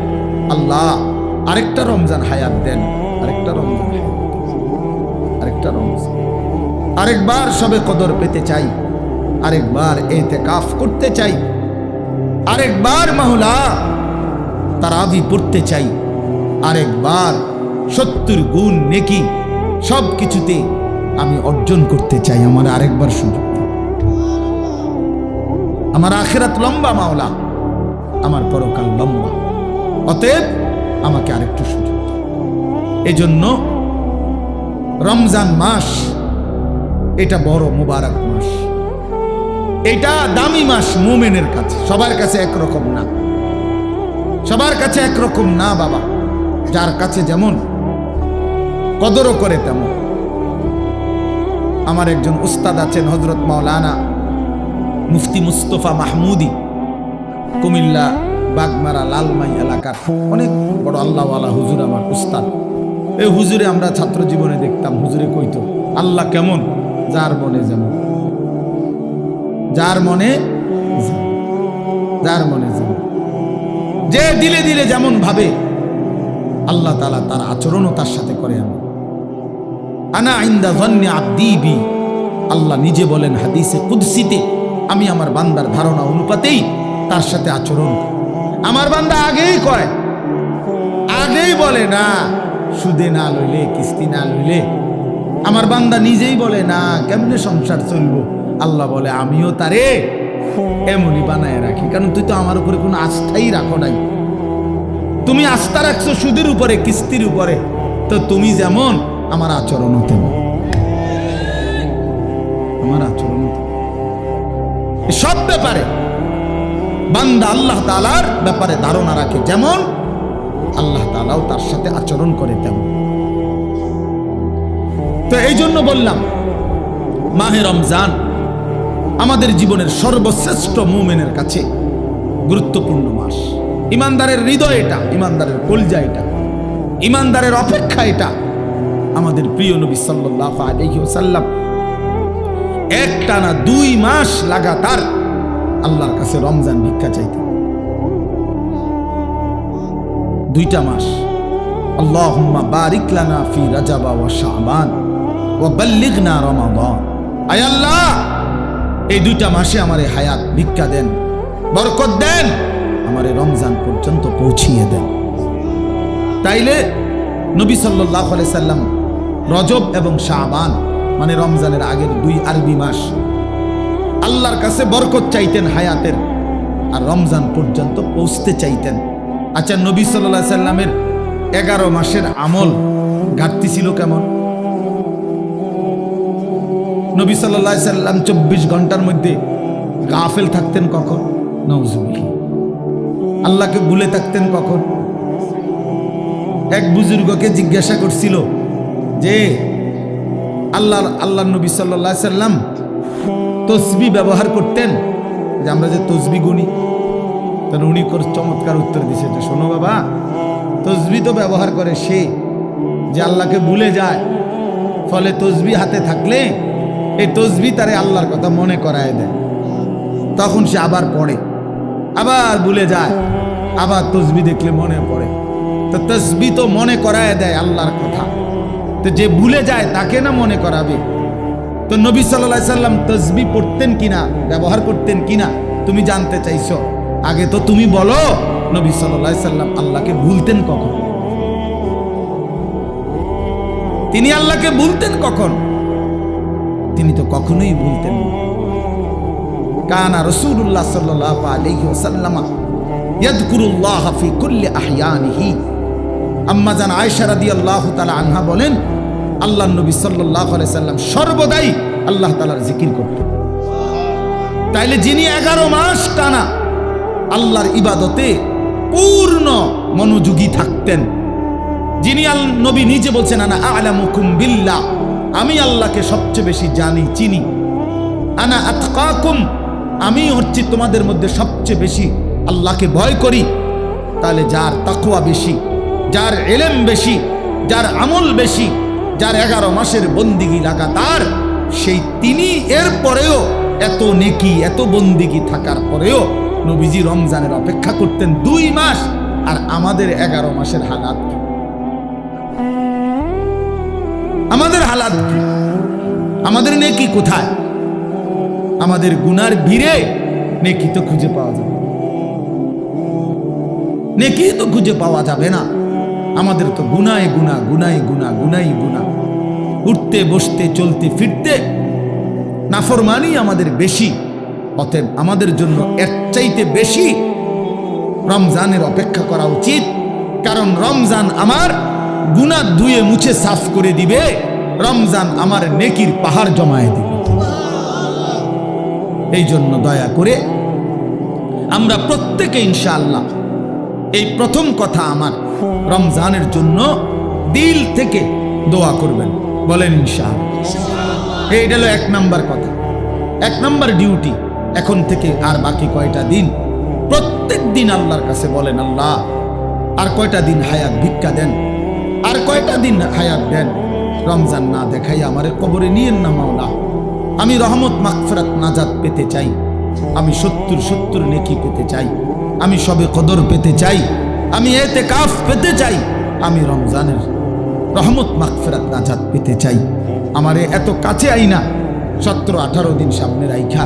আল্লাহ আরেকটা রমজান হায়াত দেন, আরেকটা রমজান হায়াত দেন, আরেকটা রমজান, আরেকবার সবে কদর পেতে চাই, আরেকবার ইতিকাফ করতে চাই, আরেকবার মাওলা তারাবি পড়তে চাই, আরেকবার 70 গুণ নেকি সব কিছুতে আমি অর্জন করতে চাই। আমার আরেকবার সুযোগ দিন। আমার আখিরাত লম্বা মাওলা, আমার পরকাল লম্বা, অতএব আমাকে আরেকটু সুযোগ দিন। এজন্য রমজান মাস এটা বড় মুবারক মাস, এটা দামি মাস মুমিনের কাছে। সবার কাছে একরকম না, সবার কাছে একরকম না বাবা। যার কাছে যেমন কদরও করে তেমন। আমার একজন উস্তাদ আছেন হযরত মাওলানা মুফতি মুস্তফা মাহমুদি, কুমিল্লা বাগমারা লালমাই এলাকার অনেক বড় আল্লাহওয়ালা হুজুর, আমার উস্তাদ। এই হুজুরে আমরা ছাত্র জীবনে দেখতাম, হুজুরে কইতো আল্লাহ কেমন, যার মনে যেমন, যার মনে যার মনে যেমন, যে দিলে দিলে যেমন ভাবে আল্লাহ তাআলা তার আচরণও তার সাথে করে। আনা ইনদা যান্নি আবদি বি, আল্লাহ নিজে বলেন হাদিসে কুদসিতে, আমি আমার বান্দার ধারণা অনুপাতেই তার সাথে আচরণ। আমার বান্দা আগেই কয়, আগেই বলে না সুদে না লইলে, কিস্তি না লইলে। আমার বান্দা নিজেই বলে না কেমনে সংসার চলবো। আল্লাহ বলে আমিও তারে এমনই বানায় রাখি, কারণ তুই তো আমার উপরে কোনো আস্থাই রাখো নাই। তুমি আস্থা রাখছো সুদের উপরে, কিস্তির উপরে, তো তুমি যেমন আমার আচরণও তেমন, আমার আচরণ সব ব্যাপারে বান্দা আল্লাহ তাআলার ব্যাপারে ধারণা রাখে যেমন, আল্লাহ তাআলাও তার সাথে আচরণ করে তেমন। তো এই জন্য বললাম মাহে রমজান আমাদের জীবনের সর্বশ্রেষ্ঠ মুমিনের কাছে গুরুত্বপূর্ণ মাস। ইমানদারের হৃদয় এটা, ইমানদারের কলজা এটা, ইমানদারের অপেক্ষা এটা। আমাদের প্রিয় নবী সাল্লাল্লাহু আলাইহি ওয়াসাল্লাম একটানা 2 মাস লাগাতার আল্লাহর কাছে রমজান ভিক্ষা চাইতেন। 2টা মাস। আল্লাহুম্মা বারিক লানা ফি রাজাব ওয়া শাবান ওয়া বাল্লিগনা রমাদান। আয় আল্লাহ, এই 2টা মাসে আমারে হায়াত ভিক্ষা দেন, বরকত দেন, আমারে রমজান পর্যন্ত পৌঁছিয়ে দেন। তাইলে নবী সাল্লাল্লাহু আলাইহি সাল্লাম রজব এবং শাবান মানে রমজানের আগের 2 আরবি মাস আল্লাহর কাছে বরকত চাইতেন হায়াতের, আর রমজান পর্যন্ত পৌঁছতে চাইতেন। আচ্ছা, নবী সাল্লাল্লাহু আলাইহি সাল্লামের 11 মাসের আমল ঘাটতি ছিল কেমন? নবী সাল্লাল্লাহু আলাইহি সাল্লাম 24 ঘন্টার মধ্যে গাফেল থাকতেন কখন? নাউজুবিল্লাহ। আল্লাহকে ভুলে থাকতেন কখন? এক বুজুর্গকে জিজ্ঞাসা করছিল যে আল্লাহ নবী সাল্লাল্লাহু আলাইহি সাল্লাম তসবিহ ব্যবহার করতেন, যে আমরা যে তসবিহ গুনি, তাহলে উনি চমৎকার উত্তর দিছে যে শোনো বাবা, তসবিহ তো ব্যবহার করে সে যে আল্লাহকে ভুলে যায়, ফলে তসবিহ হাতে থাকলে এই তসবিহ তারে আল্লাহর কথা মনে করায় দেয়, তখন সে আবার পড়ে, আবার ভুলে যায়, আবার তসবিহ দেখলে মনে পড়ে। তো তসবিহ তো মনে করায় দেয় আল্লাহর কথা, তো যে ভুলে যায় তাকে না মনে করাবে। তো নবী সাল্লাল্লাহু আলাইহি সাল্লাম তসবিহ পড়তেন কিনা, ব্যবহার করতেন কিনা তুমি জানতে চাইছো? আগে তো তুমি বলো, নবী সাল্লাল্লাহু আলাইহি সাল্লাম আল্লাহকে ভুলতেন কখন? তিনি আল্লাহকে ভুলতেন কখন? তিনি তো কখনোই ভুলতেন না। কানা রাসূলুল্লাহ সাল্লাল্লাহু আলাইহি ওয়াসাল্লাম ইয়াযকুরুল্লাহ ফি কুল্লি আহইয়ানিহি। আম্মা জান আয়েশা রাদিয়াল্লাহু তাআলা আনহা বলেন, আল্লাহর নবী সাল্লাল্লাহু আলাইহি সাল্লাম সর্বদাই আল্লাহ তাআলার জিকির করতেন। তাইলে যিনি 11 মাস টানা আল্লাহর ইবাদতে পূর্ণ মনোযোগী থাকতেন, যিনি নবী নিজে বলছেন আনা আ'লামুকুম বিল্লাহ, আমি আল্লাহকে সবচেয়ে বেশি জানি চিনি, আনা আতকাকুম, আমি হচ্ছি তোমাদের মধ্যে সবচেয়ে বেশি আল্লাহকে ভয় করি। তাহলে যার তাকওয়া বেশি, যার ইলম বেশি, যার আমল বেশি, যার 11 মাসের বন্দিগি লাগাতার, সেই তিনি এর পরেও এত নেকি এত বন্দিগি থাকার পরেও নবীজি রমজানের অপেক্ষা করতেন 2 মাস। আর আমাদের 11 মাসের হালাত কি? আমাদের হালাত কি? আমাদের নেকি কোথায়? আমাদের গুনার ভিড়ে নেকি তো খুঁজে পাওয়া যাবে, নেকি তো খুঁজে পাওয়া যাবে না। আমাদের তো গুনায় গুনাহ, গুনায় গুনাহ, গুনায় গুনাহ, উঠতে বসতে চলতে ফিরতে নাফরমানি আমাদের বেশি। অতএব আমাদের জন্য এর চাইতে বেশি রমজানের অপেক্ষা করা উচিত, কারণ রমজান আমার গুনাহ ধুয়ে মুছে সাফ করে দিবে, রমজান আমার নেকির পাহাড় জমায়ে দিবে। এই জন্য দয়া করে আমরা প্রত্যেকে ইনশাআল্লাহ এই প্রথম কথা আমার রমজানের জন্য দিল থেকে দোয়া করবেন, বলেন ইনশাআল্লাহ। এইটা হলো 1 নাম্বার কথা, 1 নাম্বার ডিউটি। এখন থেকে আর বাকি কয়টা দিন প্রত্যেক দিন আল্লাহর কাছে বলেন, আল্লাহ আর কয়টা দিন হায়াত ভিক্ষা দেন, আর কয়টা দিন হায়াত দেন, রমজান না দেখাই আমারে কবরে নিয়েন না মাওলা। আমি রহমত মাগফিরাত নাজাত পেতে চাই, আমি 70 নেকি পেতে চাই, আমি সবে কদর পেতে চাই, আমি ইতিকাফ পেতে চাই, আমি রমজানের রহমত মাগফিরাত নাজাত পেতে চাই। আমারে এত কাছে আইনা 17-18 দিন সামনে রাইখা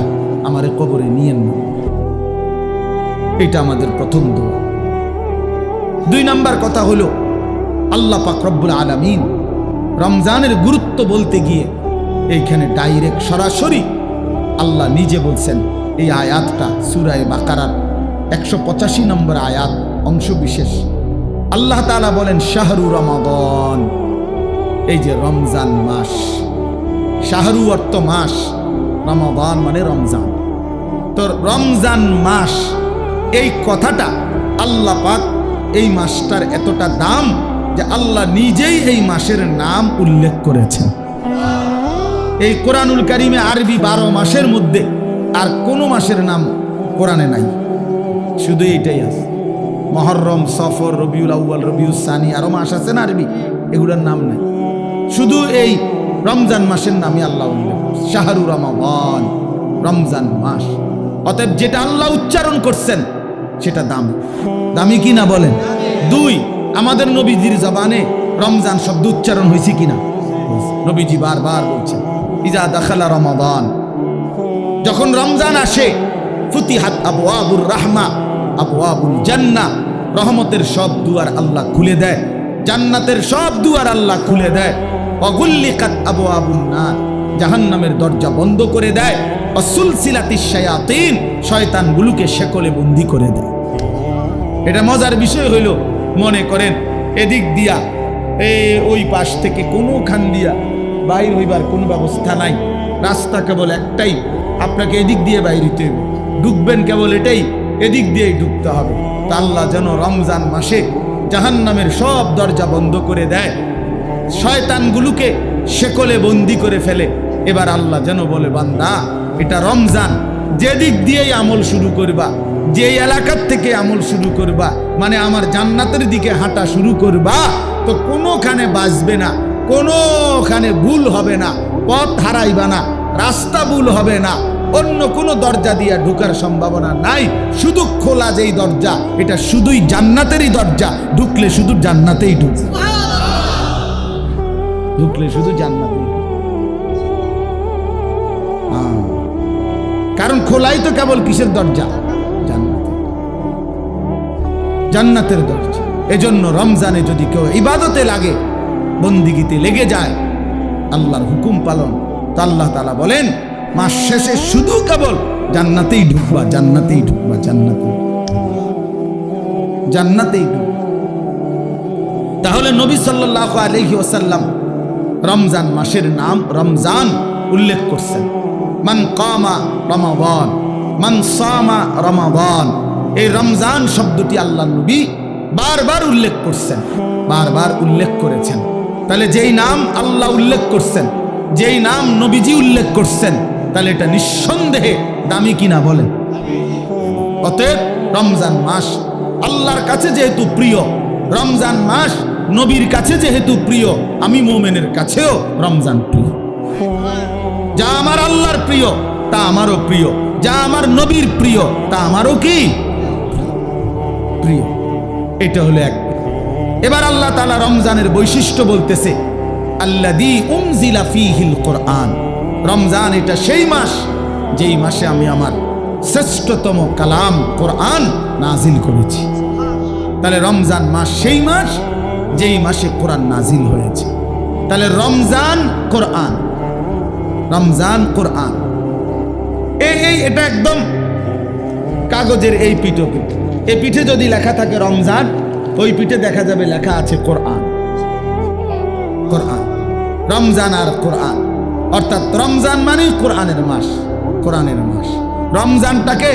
আমারে কবরে নিয়েন না। এটা আমাদের প্রথম দোয়া। 2 নাম্বার কথা হলো, আল্লাহ পাক রব্বুল আলামিন রমজানের গুরুত্ব বলতে গিয়ে এইখানে ডাইরেক্ট সরাসরি আল্লাহ নিজে বলছেন। এই আয়াতটা সূরা বাকারার 185 নম্বর আয়াত অংশ বিশেষ। আল্লাহ তাআলা বলেন, শাহরু রমাদান, এই যে রমজান মাস, শাহরু অর্থ মাস, রমাদান মানে রমজান। তো রমজান মাস এই কথাটা আল্লাহ পাক এই মাসটার এতটা দাম যে আল্লাহ নিজেই এই মাসের নাম উল্লেখ করেছেন। এই কোরআনুল কারিমে আরবি 12 মাসের মধ্যে আর কোনো মাসের নাম কোরআনে নাই, শুধু এইটাই আছে। মুহররম, সফর, রবিউল আউয়াল, রবিউল সানি, আরো মাস আছে না আরবি, এগুলোর নাম নাই। শুধু এই রমজান মাসের নামই আল্লাহ উল্লেখ করছেন, শাহরু রমাদান, রমজান মাস। অতএব যেটা আল্লাহ উচ্চারণ করছেন সেটা দামি, দামি কি না বলেন? 2, আমাদের নবীজির জবানে রমজান শব্দ উচ্চারণ হয়েছে কিনা? নবীজি বারবার বলছেন, ইজা দাখালা রমাদান, যখন রমজান আসে, ফুতিহাত আবওয়াবুর রাহমা আবওয়াবুল জান্নাহ, রহমতের সব দুয়ার আল্লাহ খুলে দেয়, জান্নাতের সব দুয়ার আল্লাহ খুলে দেয়। অগুল্লিকাত আবওয়াবুন নার, জাহান্নামের দরজা বন্ধ করে দেয়। অসুলসিলাতিশ শায়াতিন, শয়তানগুলোকে শেকলে বন্দী করে দেয়। এটা মজার বিষয় হইল, মনে করেন এদিক দিয়া ওই পাশ থেকে কোনোখান দিয়া বাইর হইবার কোনো ব্যবস্থা নাই, রাস্তা কেবল একটাই, আপনাকে এদিক দিয়ে বাইর হইতে হবে, ঢুকবেন কেবল এটাই, এদিক দিয়েই ঢুকতে হবে। তা আল্লাহ যেন রমজান মাসে জাহান্নামের সব দরজা বন্ধ করে দেয়, শয়তানগুলোকে শেকলে বন্দী করে ফেলে। এবার আল্লাহ যেন বলে, বান্দা এটা রমজান, যেদিক দিয়েই আমল শুরু করবা, যে এলাকার থেকে আমল শুরু করবা, মানে আমার জান্নাতের দিকে হাঁটা শুরু করবা, তো কোনোখানে বাঁচবে না, কোনোখানে ভুল হবে না, পথ হারাইবা না, রাস্তা ভুল হবে না, অন্য কোনো দরজা দিয়ে ঢোকার সম্ভাবনা নাই। শুধু খোলা যেই দরজা, এটা শুধুই জান্নাতেরই দরজা, ঢুকলে শুধু জান্নাতেই ঢুকবে, ঢুকলে শুধু জান্নাতেই। কারণ খোলাই তো কেবল কিসের দরজা? জান্নাতের দরজা। এজন্য রমজানে যদি কেউ ইবাদতে লাগে, বন্দিগিতে লেগে যায়, আল্লাহর হুকুম পালন, তো আল্লাহ তাআলা বলেন মাস শেষে শুধু কেবল জান্নাতেই ঢুকবা, জান্নাতেই ঢুকবা, জান্নাতেই ঢুকবা। তাহলে নবী সাল্লাল্লাহু আলাইহি ওয়াসাল্লাম রমজান মাসের নাম রমজান উল্লেখ করছেন। মান কামা রমাদান, মান সামা রমাদান, এই রমজান শব্দটি আল্লাহ নবী বারবার উল্লেখ করছেন, বারবার উল্লেখ করেছেন। তাহলে যেই নাম আল্লাহ উল্লেখ করছেন, যেই নাম নবীজি উল্লেখ করছেন, তাহলে এটা নিঃসন্দেহে দামি কিনা বলেন। অতএব রমজান মাস আল্লাহর কাছে যেহেতু প্রিয়, রমজান মাস নবীর কাছে যেহেতু প্রিয়, আমি মুমিনের কাছেও রমজান প্রিয়। যা আমার আল্লাহর প্রিয় তা আমারও প্রিয়, যা আমার নবীর প্রিয় তা আমারও কি প্রিয়। এটা হলো এক। এবার আল্লাহ তাআলা রমজানের বৈশিষ্ট্য বলতেছে, আল্লাযী উনজিলা ফীহিল কোরআন। রমজান এটা সেই মাস যেই মাসে আমি আমার শ্রেষ্ঠতম কালাম কোরআন নাজিল করেছি। তাহলে রমজান মাস সেই মাস যেই মাসে কোরআন নাজিল হয়েছে। তাহলে রমজান কোরআন, রমজান কোরআন, এটা একদম কাগজের এই পিঠে, এই পিঠে যদি লেখা থাকে রমজান, ওই পিঠে দেখা যাবে লেখা আছে কোরআন। কোরআন, রমজান আর কোরআন, অর্থাৎ রমজান মানে কোরআনের মাস, কোরআনের মাস। রমজানটাকে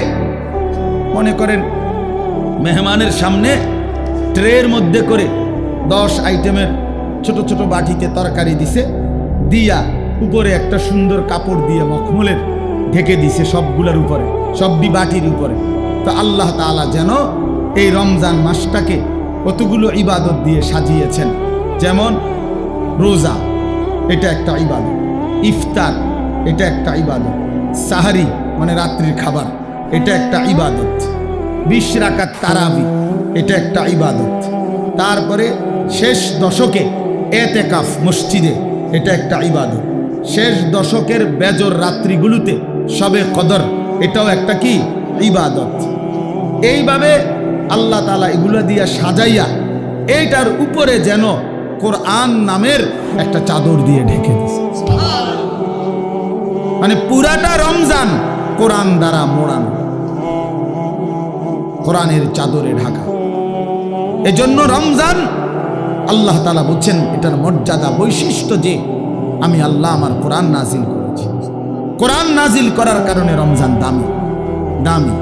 মনে করেন মেহমানের সামনে ট্রের মধ্যে করে 10 আইটেমের ছোট ছোট বাটিতে তরকারি দিছে, দিয়া উপরে একটা সুন্দর কাপড় দিয়ে মখমলের ঢেকে দিছে সবগুলোর উপরে, সবটি বাটির উপরে। তো আল্লাহ তাআলা যেন এই রমজান মাসটাকে কতগুলো ইবাদত দিয়ে সাজিয়েছেন। যেমন রোজা, এটা একটা ইবাদত। ইফতার, এটা একটা ইবাদত। সাহারি মানে রাত্রির খাবার, এটা একটা ইবাদত। 20 রাকাত তারাবি, এটা একটা ইবাদত। তারপরে শেষ দশকে এতেকাফ মসজিদে, এটা একটা ইবাদত। শেষ দশকের বেজর রাত্রিগুলোতে শবে কদর, এটাও একটা কি ইবাদত। এইভাবে আল্লাহ তাআলা এগুলো দিয়া সাজাইয়া এইটার উপরে যেন কোরআন নামের একটা চাদর দিয়ে ঢেকে দিয়েছে। মানে পুরাটা রমজান কোরআন দ্বারা মোড়ানো, কোরআনের চাদরে ঢাকা। এজন্য রমজান আল্লাহ তাআলা বলছেন এটার মর্যাদা, বৈশিষ্ট্য যে আমি আল্লাহ আমার কোরআন নাজিল করেছি। কোরআন নাজিল করার কারণে রমজান দামি, দামি।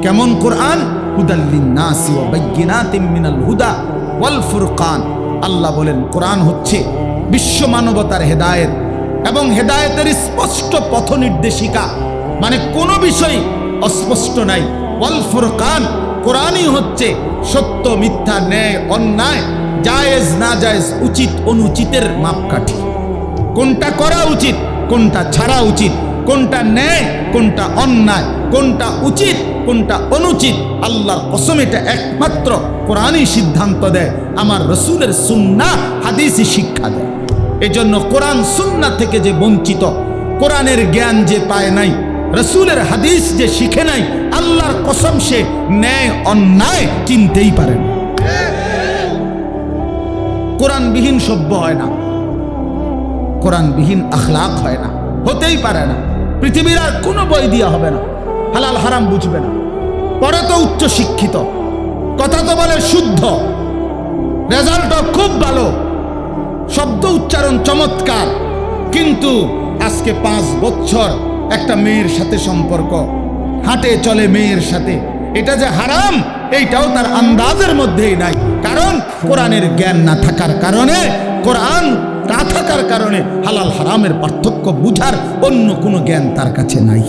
কেমন কোরআন? হুদাল লিন্নাসি ওয়া বাইয়িনাতিম মিনাল হুদা ওয়াল ফুরকান। আল্লাহ বলেন কোরআন হচ্ছে বিশ্ব মানবতার হেদায়েত এবং হেদায়েতের স্পষ্ট পথ নির্দেশিকা, মানে কোনো বিষয় অস্পষ্ট নাই। ওয়াল ফুরকান, কোরআনই হচ্ছে সত্য মিথ্যা, ন্যায় অন্যায়, জায়েজ না জায়েজ, উচিত অনুচিতের মাপকাঠি। কোনটা করা উচিত, কোনটা ছাড়া উচিত, কোনটা ন্যায়, কোনটা অন্যায়, কোনটা উচিত, কোনটা অনুচিত, আল্লাহর কসম এটা একমাত্র কোরআনই সিদ্ধান্ত দেয়। আমার রসুলের সুন্নাহ হাদিসই শিক্ষা দেয়। এজন্য কোরআন সুন্নাহ থেকে যে বঞ্চিত, কোরআনের জ্ঞান যে পায় নাই, রসুলের হাদিস যে শিখে নাই, আল্লাহর কসম সে ন্যায় অন্যায় চিনতেই পারে না। কোরআনবিহীন সভ্য হয় না, কোরআনবিহীন আখলাক হয় না, হতেই পারে না। পৃথিবীর আর কোনো বই দিয়া হবে না, হালাল হারাম বুঝবে না। পরে তো উচ্চ শিক্ষিত, কথা তো বলে শুদ্ধ, রেজাল্টও খুব ভালো, শব্দ উচ্চারণ চমৎকার, কিন্তু আজকে 5 বছর একটা মেয়ের সাথে সম্পর্ক, হাঁটে চলে মেয়ের সাথে, এটা যে হারাম এইটাও তার আন্দাজের মধ্যেই নাই। কারণ কোরআনের জ্ঞান না থাকার কারণে, কোরআন না থাকার কারণে হালাল হারামের পার্থক্য বুঝার অন্য কোনো জ্ঞান তার কাছে নাই।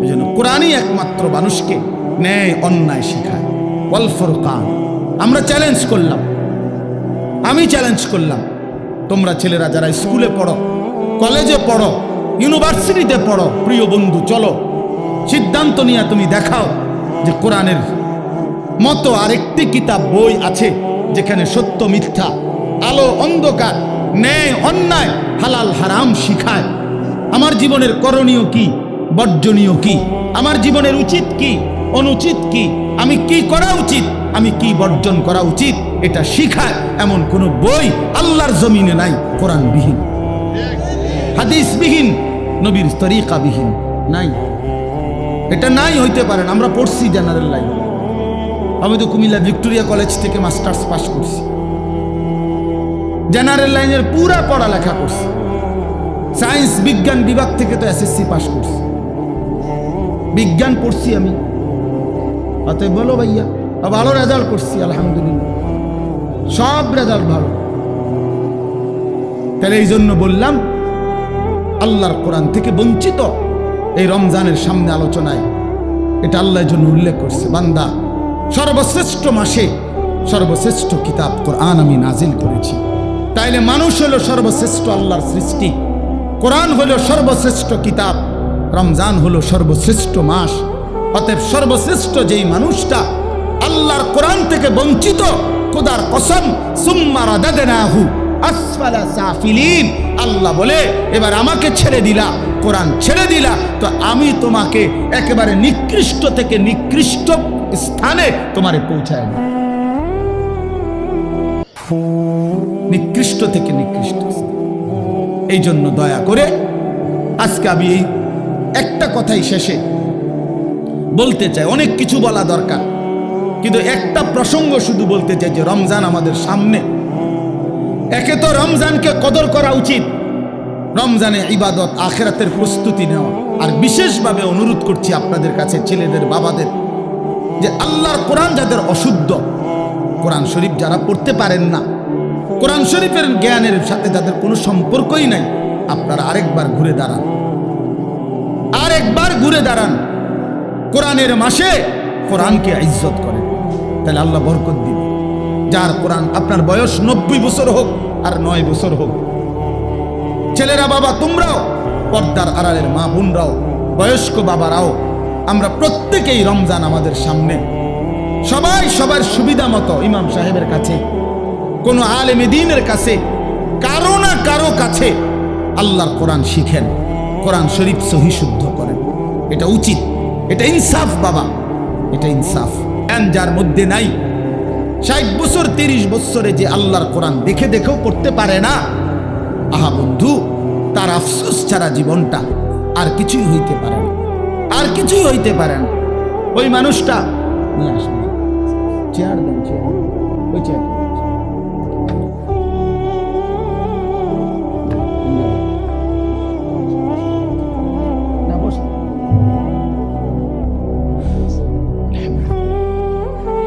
এই জন্য কোরআনই একমাত্র মানুষকে ন্যায় অন্যায় শেখায়। ওয়াল ফুরকান। আমরা চ্যালেঞ্জ করলাম, আমি চ্যালেঞ্জ করলাম, তোমরা ছেলেরা যারা স্কুলে পড়ো, কলেজে পড়ো, ইউনিভার্সিটিতে পড়ো, প্রিয় বন্ধু চলো সিদ্ধান্ত নিয়ে তুমি দেখাও যে কোরআনের মতো আরেকটি কিতাব বই আছে যেখানে সত্য মিথ্যা, আলো অন্ধকার, ন্যায় অন্যায়, হালাল হারাম শিখায়। আমার জীবনের করণীয় কি, বর্জনীয় কি, আমার জীবনের উচিত কি, অনুচিত কি, আমি কি করা উচিত, আমি কি বর্জন করা উচিত, এটা শিখায় এমন কোনো বই আল্লাহর জমিনে নাই কোরআনবিহীন। হাদিসবিহীন, নবীর তরিকাবিহীন নাই। এটা নাই হইতে পারে না। আমরা পড়ছি জেনারেল লাইন, আমি তো কুমিল্লা ভিক্টোরিয়া কলেজ থেকে মাস্টার্স পাস করছি, জেনারেল লাইনের পুরা পড়ালেখা করছি, সায়েন্স বিজ্ঞান বিভাগ থেকে তো এসএসসি পাস করছি, বিজ্ঞান পড়ছি আমি। অতএব বলো ভাইয়া, ভালো রেজাল্ট করছি আলহামদুলিল্লাহ, সব রেজাল্ট ভালো। তাহলে এই জন্য বললাম আল্লাহর কোরআন থেকে বঞ্চিত এই রমজানের সামনে আলোচনায় এটা আল্লাহর জন্য উল্লেখ করছে, বান্দা সর্বশ্রেষ্ঠ মাসে সর্বশ্রেষ্ঠ কিতাব কোরআন আমি নাজিল করেছি। তাইলে মানুষ হলো সর্বশ্রেষ্ঠ আল্লাহর সৃষ্টি, কোরআন হলো সর্বশ্রেষ্ঠ কিতাব, রমজান হলো সর্বশ্রেষ্ঠ মাস। অতএব সর্বশ্রেষ্ঠ যেই মানুষটা আল্লাহর কোরআন থেকে বঞ্চিত, খোদার কসম, সুম্মা রাদাদনাহু আসফালা সাফিলিন, আল্লাহ বলে এবার আমাকে ছেড়ে দিলা, কোরআন ছেড়ে দিলা, তো আমি তোমাকে একেবারে নিকৃষ্ট থেকে নিকৃষ্ট স্থানে তোমারে পৌঁছায় না, নিকৃষ্ট থেকে নিকৃষ্ট। এই জন্য দয়া করে আজকে আমি এই একটা কথাই শেষে বলতে চাই, অনেক কিছু বলা দরকার, কিন্তু একটা প্রসঙ্গ শুধু বলতে চাই যে রমজান আমাদের সামনে। একে তো রমজানকে কদর করা উচিত, রমজানে ইবাদত আখিরাতের প্রস্তুতি নেওয়া। আর বিশেষভাবে অনুরোধ করছি আপনাদের কাছে, ছেলেদের বাবাদের, যে আল্লাহর কোরআন যাদের অশুদ্ধ, কোরআন শরীফ যারা পড়তে পারেন না, কোরআন শরীফের জ্ঞানের সাথে যাদের কোনো সম্পর্কই নাই, আপনারা আরেকবার ঘুরে দাঁড়ান, আরেকবার ঘুরে দাঁড়ান। কোরআনের মাসে কোরআনকে ইজ্জত করেন, তাহলে আল্লাহ বরকত দিবে। যার কোরআন, আপনার বয়স 90 বছর হোক আর 9 বছর হোক, ছেলেরা বাবা তোমরাও, পর্দার আড়ালের মা বোনরাও, বয়স্ক বাবারাও, আমরা প্রত্যেকেই রমজান আমাদের সামনে, সবাই সবার সুবিধা মতো ইমাম সাহেবের কাছে, কোনো আলেম দ্বীনের কাছে, কারো না কারো কাছে আল্লাহর কোরআন শিখেন, কোরআন শরীফ সহি শুদ্ধ করেন। এটা উচিত, এটা ইনসাফ বাবা, এটা ইনসাফ। যার মধ্যে নাই 60 বছর 30 বছরে যে আল্লাহর কোরআন দেখে দেখেও পড়তে পারে না, আহা বন্ধু, তার আফসোস ছাড়া জীবনটা আর কিছুই হইতে পারে না, আর কিছুই হইতে পারে না। ওই মানুষটা নিয়ে আসেন, চেয়ার দেন, চেয়ার, ওই চেয়ার না, বস।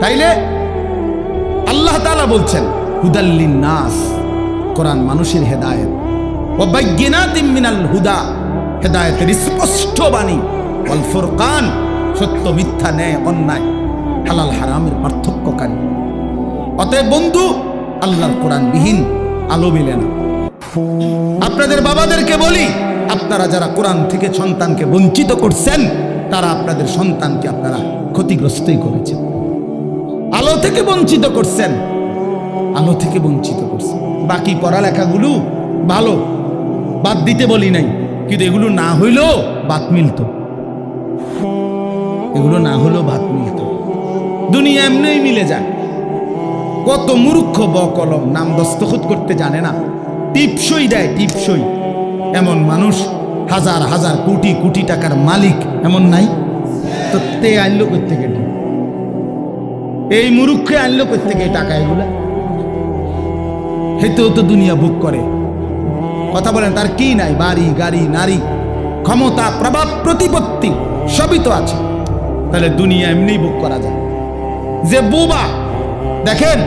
তাইলে আল্লাহ তাআলা বলছেন হুদাল্লিন নাস, কোরআন মানুষের হেদায়েত, ওয়া বাইয়িনাতিম মিনাল হুদা, হেদায়েতের স্পষ্ট বাণী, ওয়াল ফুরকান, সত্য মিথ্যা, ন্যায় অন্যায়, হালাল হারামের পার্থক্যকারী। অতএব বন্ধু, আল্লাহর কোরআন বিহীন আলো মেলে না। আপনাদের বাবাদেরকে বলি, আপনারা যারা কোরআন থেকে সন্তানকে বঞ্চিত করছেন, তারা আপনাদের সন্তানকে আপনারা ক্ষতিগ্রস্তই করেছেন। আলো থেকে বঞ্চিত করছেন, আলো থেকে বঞ্চিত করছেন। বাকি পড়ালেখাগুলো ভালো, বাদ দিতে বলি নাই, কিন্তু এগুলো না হইলেও বাত মিলত, এগুলো না হলেও বাত মিলত। দুনিয়া এমনিই মিলে যায়। কত মূর্খ বকলম, নাম দস্তখত করতে জানে না, টিপসই দেয়, টিপসই। এমন মানুষ হাজার হাজার কোটি কোটি টাকার মালিক এমন নাই? তো তে আনলো কোত্থেকে? এই মূর্খে আনলো কোত্থেকে টাকা? এগুলা হেতেও তো দুনিয়া বুক করে। কথা বলেন, তার কি নাই? বাড়ি গাড়ি, নারী, ক্ষমতা, প্রভাব, প্রতিপত্তি সবই তো আছে। তাহলে দুনিয়া এমনি বুক করা যায়। যে বুবা, দেখেন,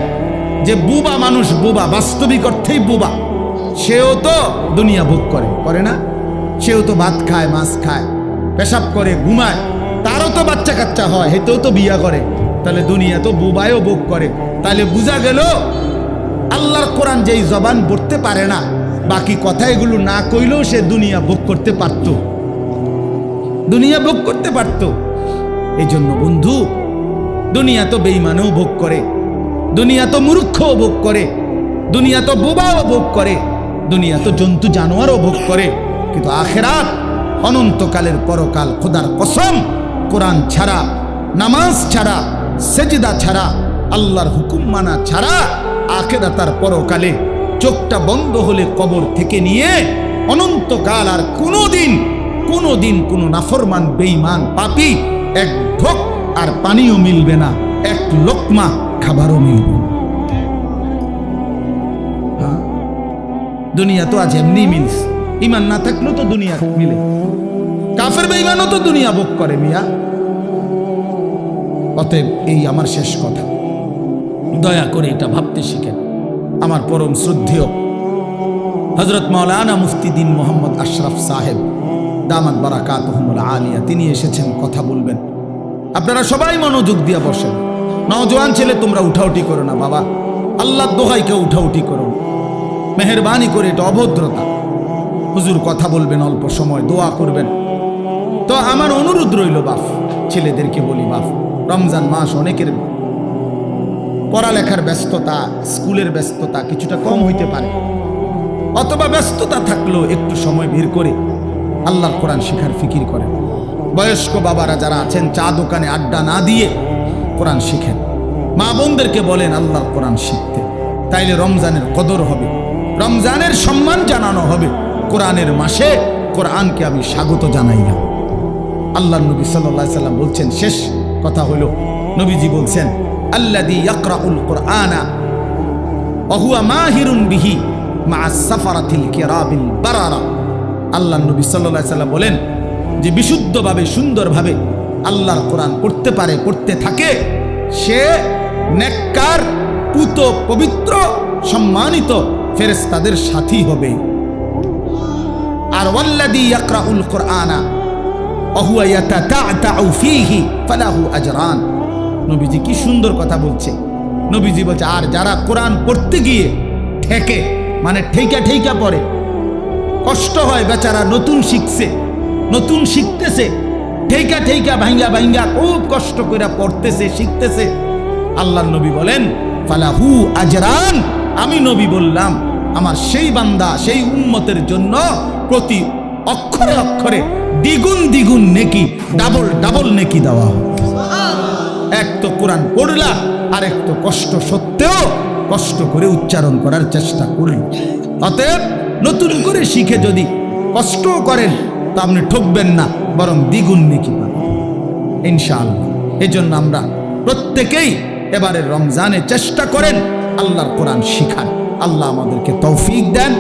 যে বুবা মানুষ, বুবা, বাস্তবিক অর্থেই বুবা, সেও তো দুনিয়া বুক করে, করে না? সেও তো ভাত খায়, মাছ খায়, পেশাব করে, ঘুমায়, তারও তো বাচ্চা কাচ্চা হয়, হেতেও তো বিয়া করে। তাহলে দুনিয়া তো বুবায়ও বুক করে। তাহলে বোঝা গেল আল্লাহর কোরআন যেই জবান পড়তে পারে না, বাকি কথা এগুলো না কইলেও সে দুনিয়া ভোগ করতে পারত, দুনিয়া ভোগ করতে পারত। এই জন্য বন্ধু, দুনিয়া তো বেঈমানও ভোগ করে, দুনিয়া তো মূর্খও ভোগ করে, দুনিয়া তো বোবাও ভোগ করে, দুনিয়া তো জন্তু জানোয়ারও ভোগ করে, কিন্তু আখিরাত, অনন্তকালের পরকাল, খোদার কসম, কোরআন ছাড়া, নামাজ ছাড়া, সেজদা ছাড়া, আল্লাহর হুকুম মানা ছাড়া আখিরাত আর পরকালে চোখটা বন্ধ হলে কবর থেকে নিয়ে অনন্তকাল আর কোনোদিন কোনো নাফরমান বেঈমান পাপী এক ঢোক আর পানিও মিলবে না, এক লোকমা খাবারও মিলবে না। দুনিয়া তো আজ এমনি মিলস, ইমান না থাকলেও তো দুনিয়া মিলে। কাফের বেঈমানও তো দুনিয়া ভোগ করে মিয়া। অতএব এই আমার শেষ কথা, দয়া করে এটা ভাবতে শিখেন। আমার পরম শ্রদ্ধেয় হযরত মাওলানা মুফতি দ্বীন মোহাম্মদ আশরাফ সাহেব দামাত বারাকাতুহুমুল আলিয়া, তিনি এসেছেন, কথা বলবেন। আপনারা সবাই মনোযোগ দিয়ে বসেন। নওজোয়ান ছেলে তোমরা উঠাউঠি করো না বাবা, আল্লাহর দোহাইকে উঠাউঠি করো, মেহেরবানি করে, এটা অভদ্রতা। হুজুর কথা বলবেন, অল্প সময় দোয়া করবেন। তো আমার অনুরোধ রইল বাপ, ছেলেদেরকে বলি বাপ, রমজান মাস, অনেকের পড়ালেখার ব্যস্ততা, স্কুলের ব্যস্ততা কিছুটা কম হইতে পারে, অথবা ব্যস্ততা থাকলেও একটু সময় বের করে আল্লাহর কোরআন শেখার ফিকির করেন। বয়স্ক বাবারা যারা আছেন, চা দোকানে আড্ডা না দিয়ে কোরআন শিখেন। মা বোনদেরকে বলেন আল্লাহর কোরআন শিখতে, তাইলে রমজানের কদর হবে, রমজানের সম্মান জানানো হবে। কোরআনের মাসে কোরআনকে আমি স্বাগত জানাইলাম। আল্লাহর নবী সাল্লাল্লাহু আলাইহি সাল্লাম বলছেন, শেষ কথা হলো, নবীজি বলছেন, আল্লাযী ইয়াকরাউল কুরআনা ওয়া হুয়া মাহিরুন বিহি মা'আস সাফারাতিল কিরামিল বারারা। আল্লাহর নবী সাল্লাল্লাহু আলাইহি সাল্লাম বলেন যে বিশুদ্ধভাবে, সুন্দরভাবে আল্লাহর কোরআন পড়তে পারে, পড়তে থাকে, সে নেককার, পুত, পবিত্র, সম্মানিত ফেরেশতাদের সাথী হবে। আর ওয়াল্লাযী ইয়াকরাউল কুরআনা ওয়া হুয়া ইয়াতাতা'তাউ ফীহি ফালাহু আজরান। নবীজি কি সুন্দর কথা বলছে। নবীজি বলছে, আর যারা কোরআন পড়তে গিয়ে ঠেকে, মানে ঠেকা পড়ে, কষ্ট হয় বেচারা, নতুন শিখছে, নতুন শিখতেছে, ঠেকা ভাঙ্গা খুব কষ্ট করে পড়তেছে, শিখতেছে, আল্লাহর নবী বলেন ফালাহু আজরান, আমি নবী বললাম আমার সেই বান্দা, সেই উম্মতের জন্য প্রতি অক্ষরে অক্ষরে দ্বিগুণ নেকি, ডাবল নেকি দেওয়া হবে। এক তো কোরআন পড়লা, আর এক তো কষ্ট সত্ত্বেও কষ্ট করে উচ্চারণ করার চেষ্টা করল। অতএব নতুন করে শিখে যদি কষ্ট করেন তা আপনি ঠকবেন না, বরং দ্বিগুণ নেকি পাবেন ইনশাআল্লাহ। এজন্য আমরা প্রত্যেকেই এবারের রমজানে চেষ্টা করেন আল্লাহর কোরআন শিখান। আল্লাহ আমাদেরকে তৌফিক দেন।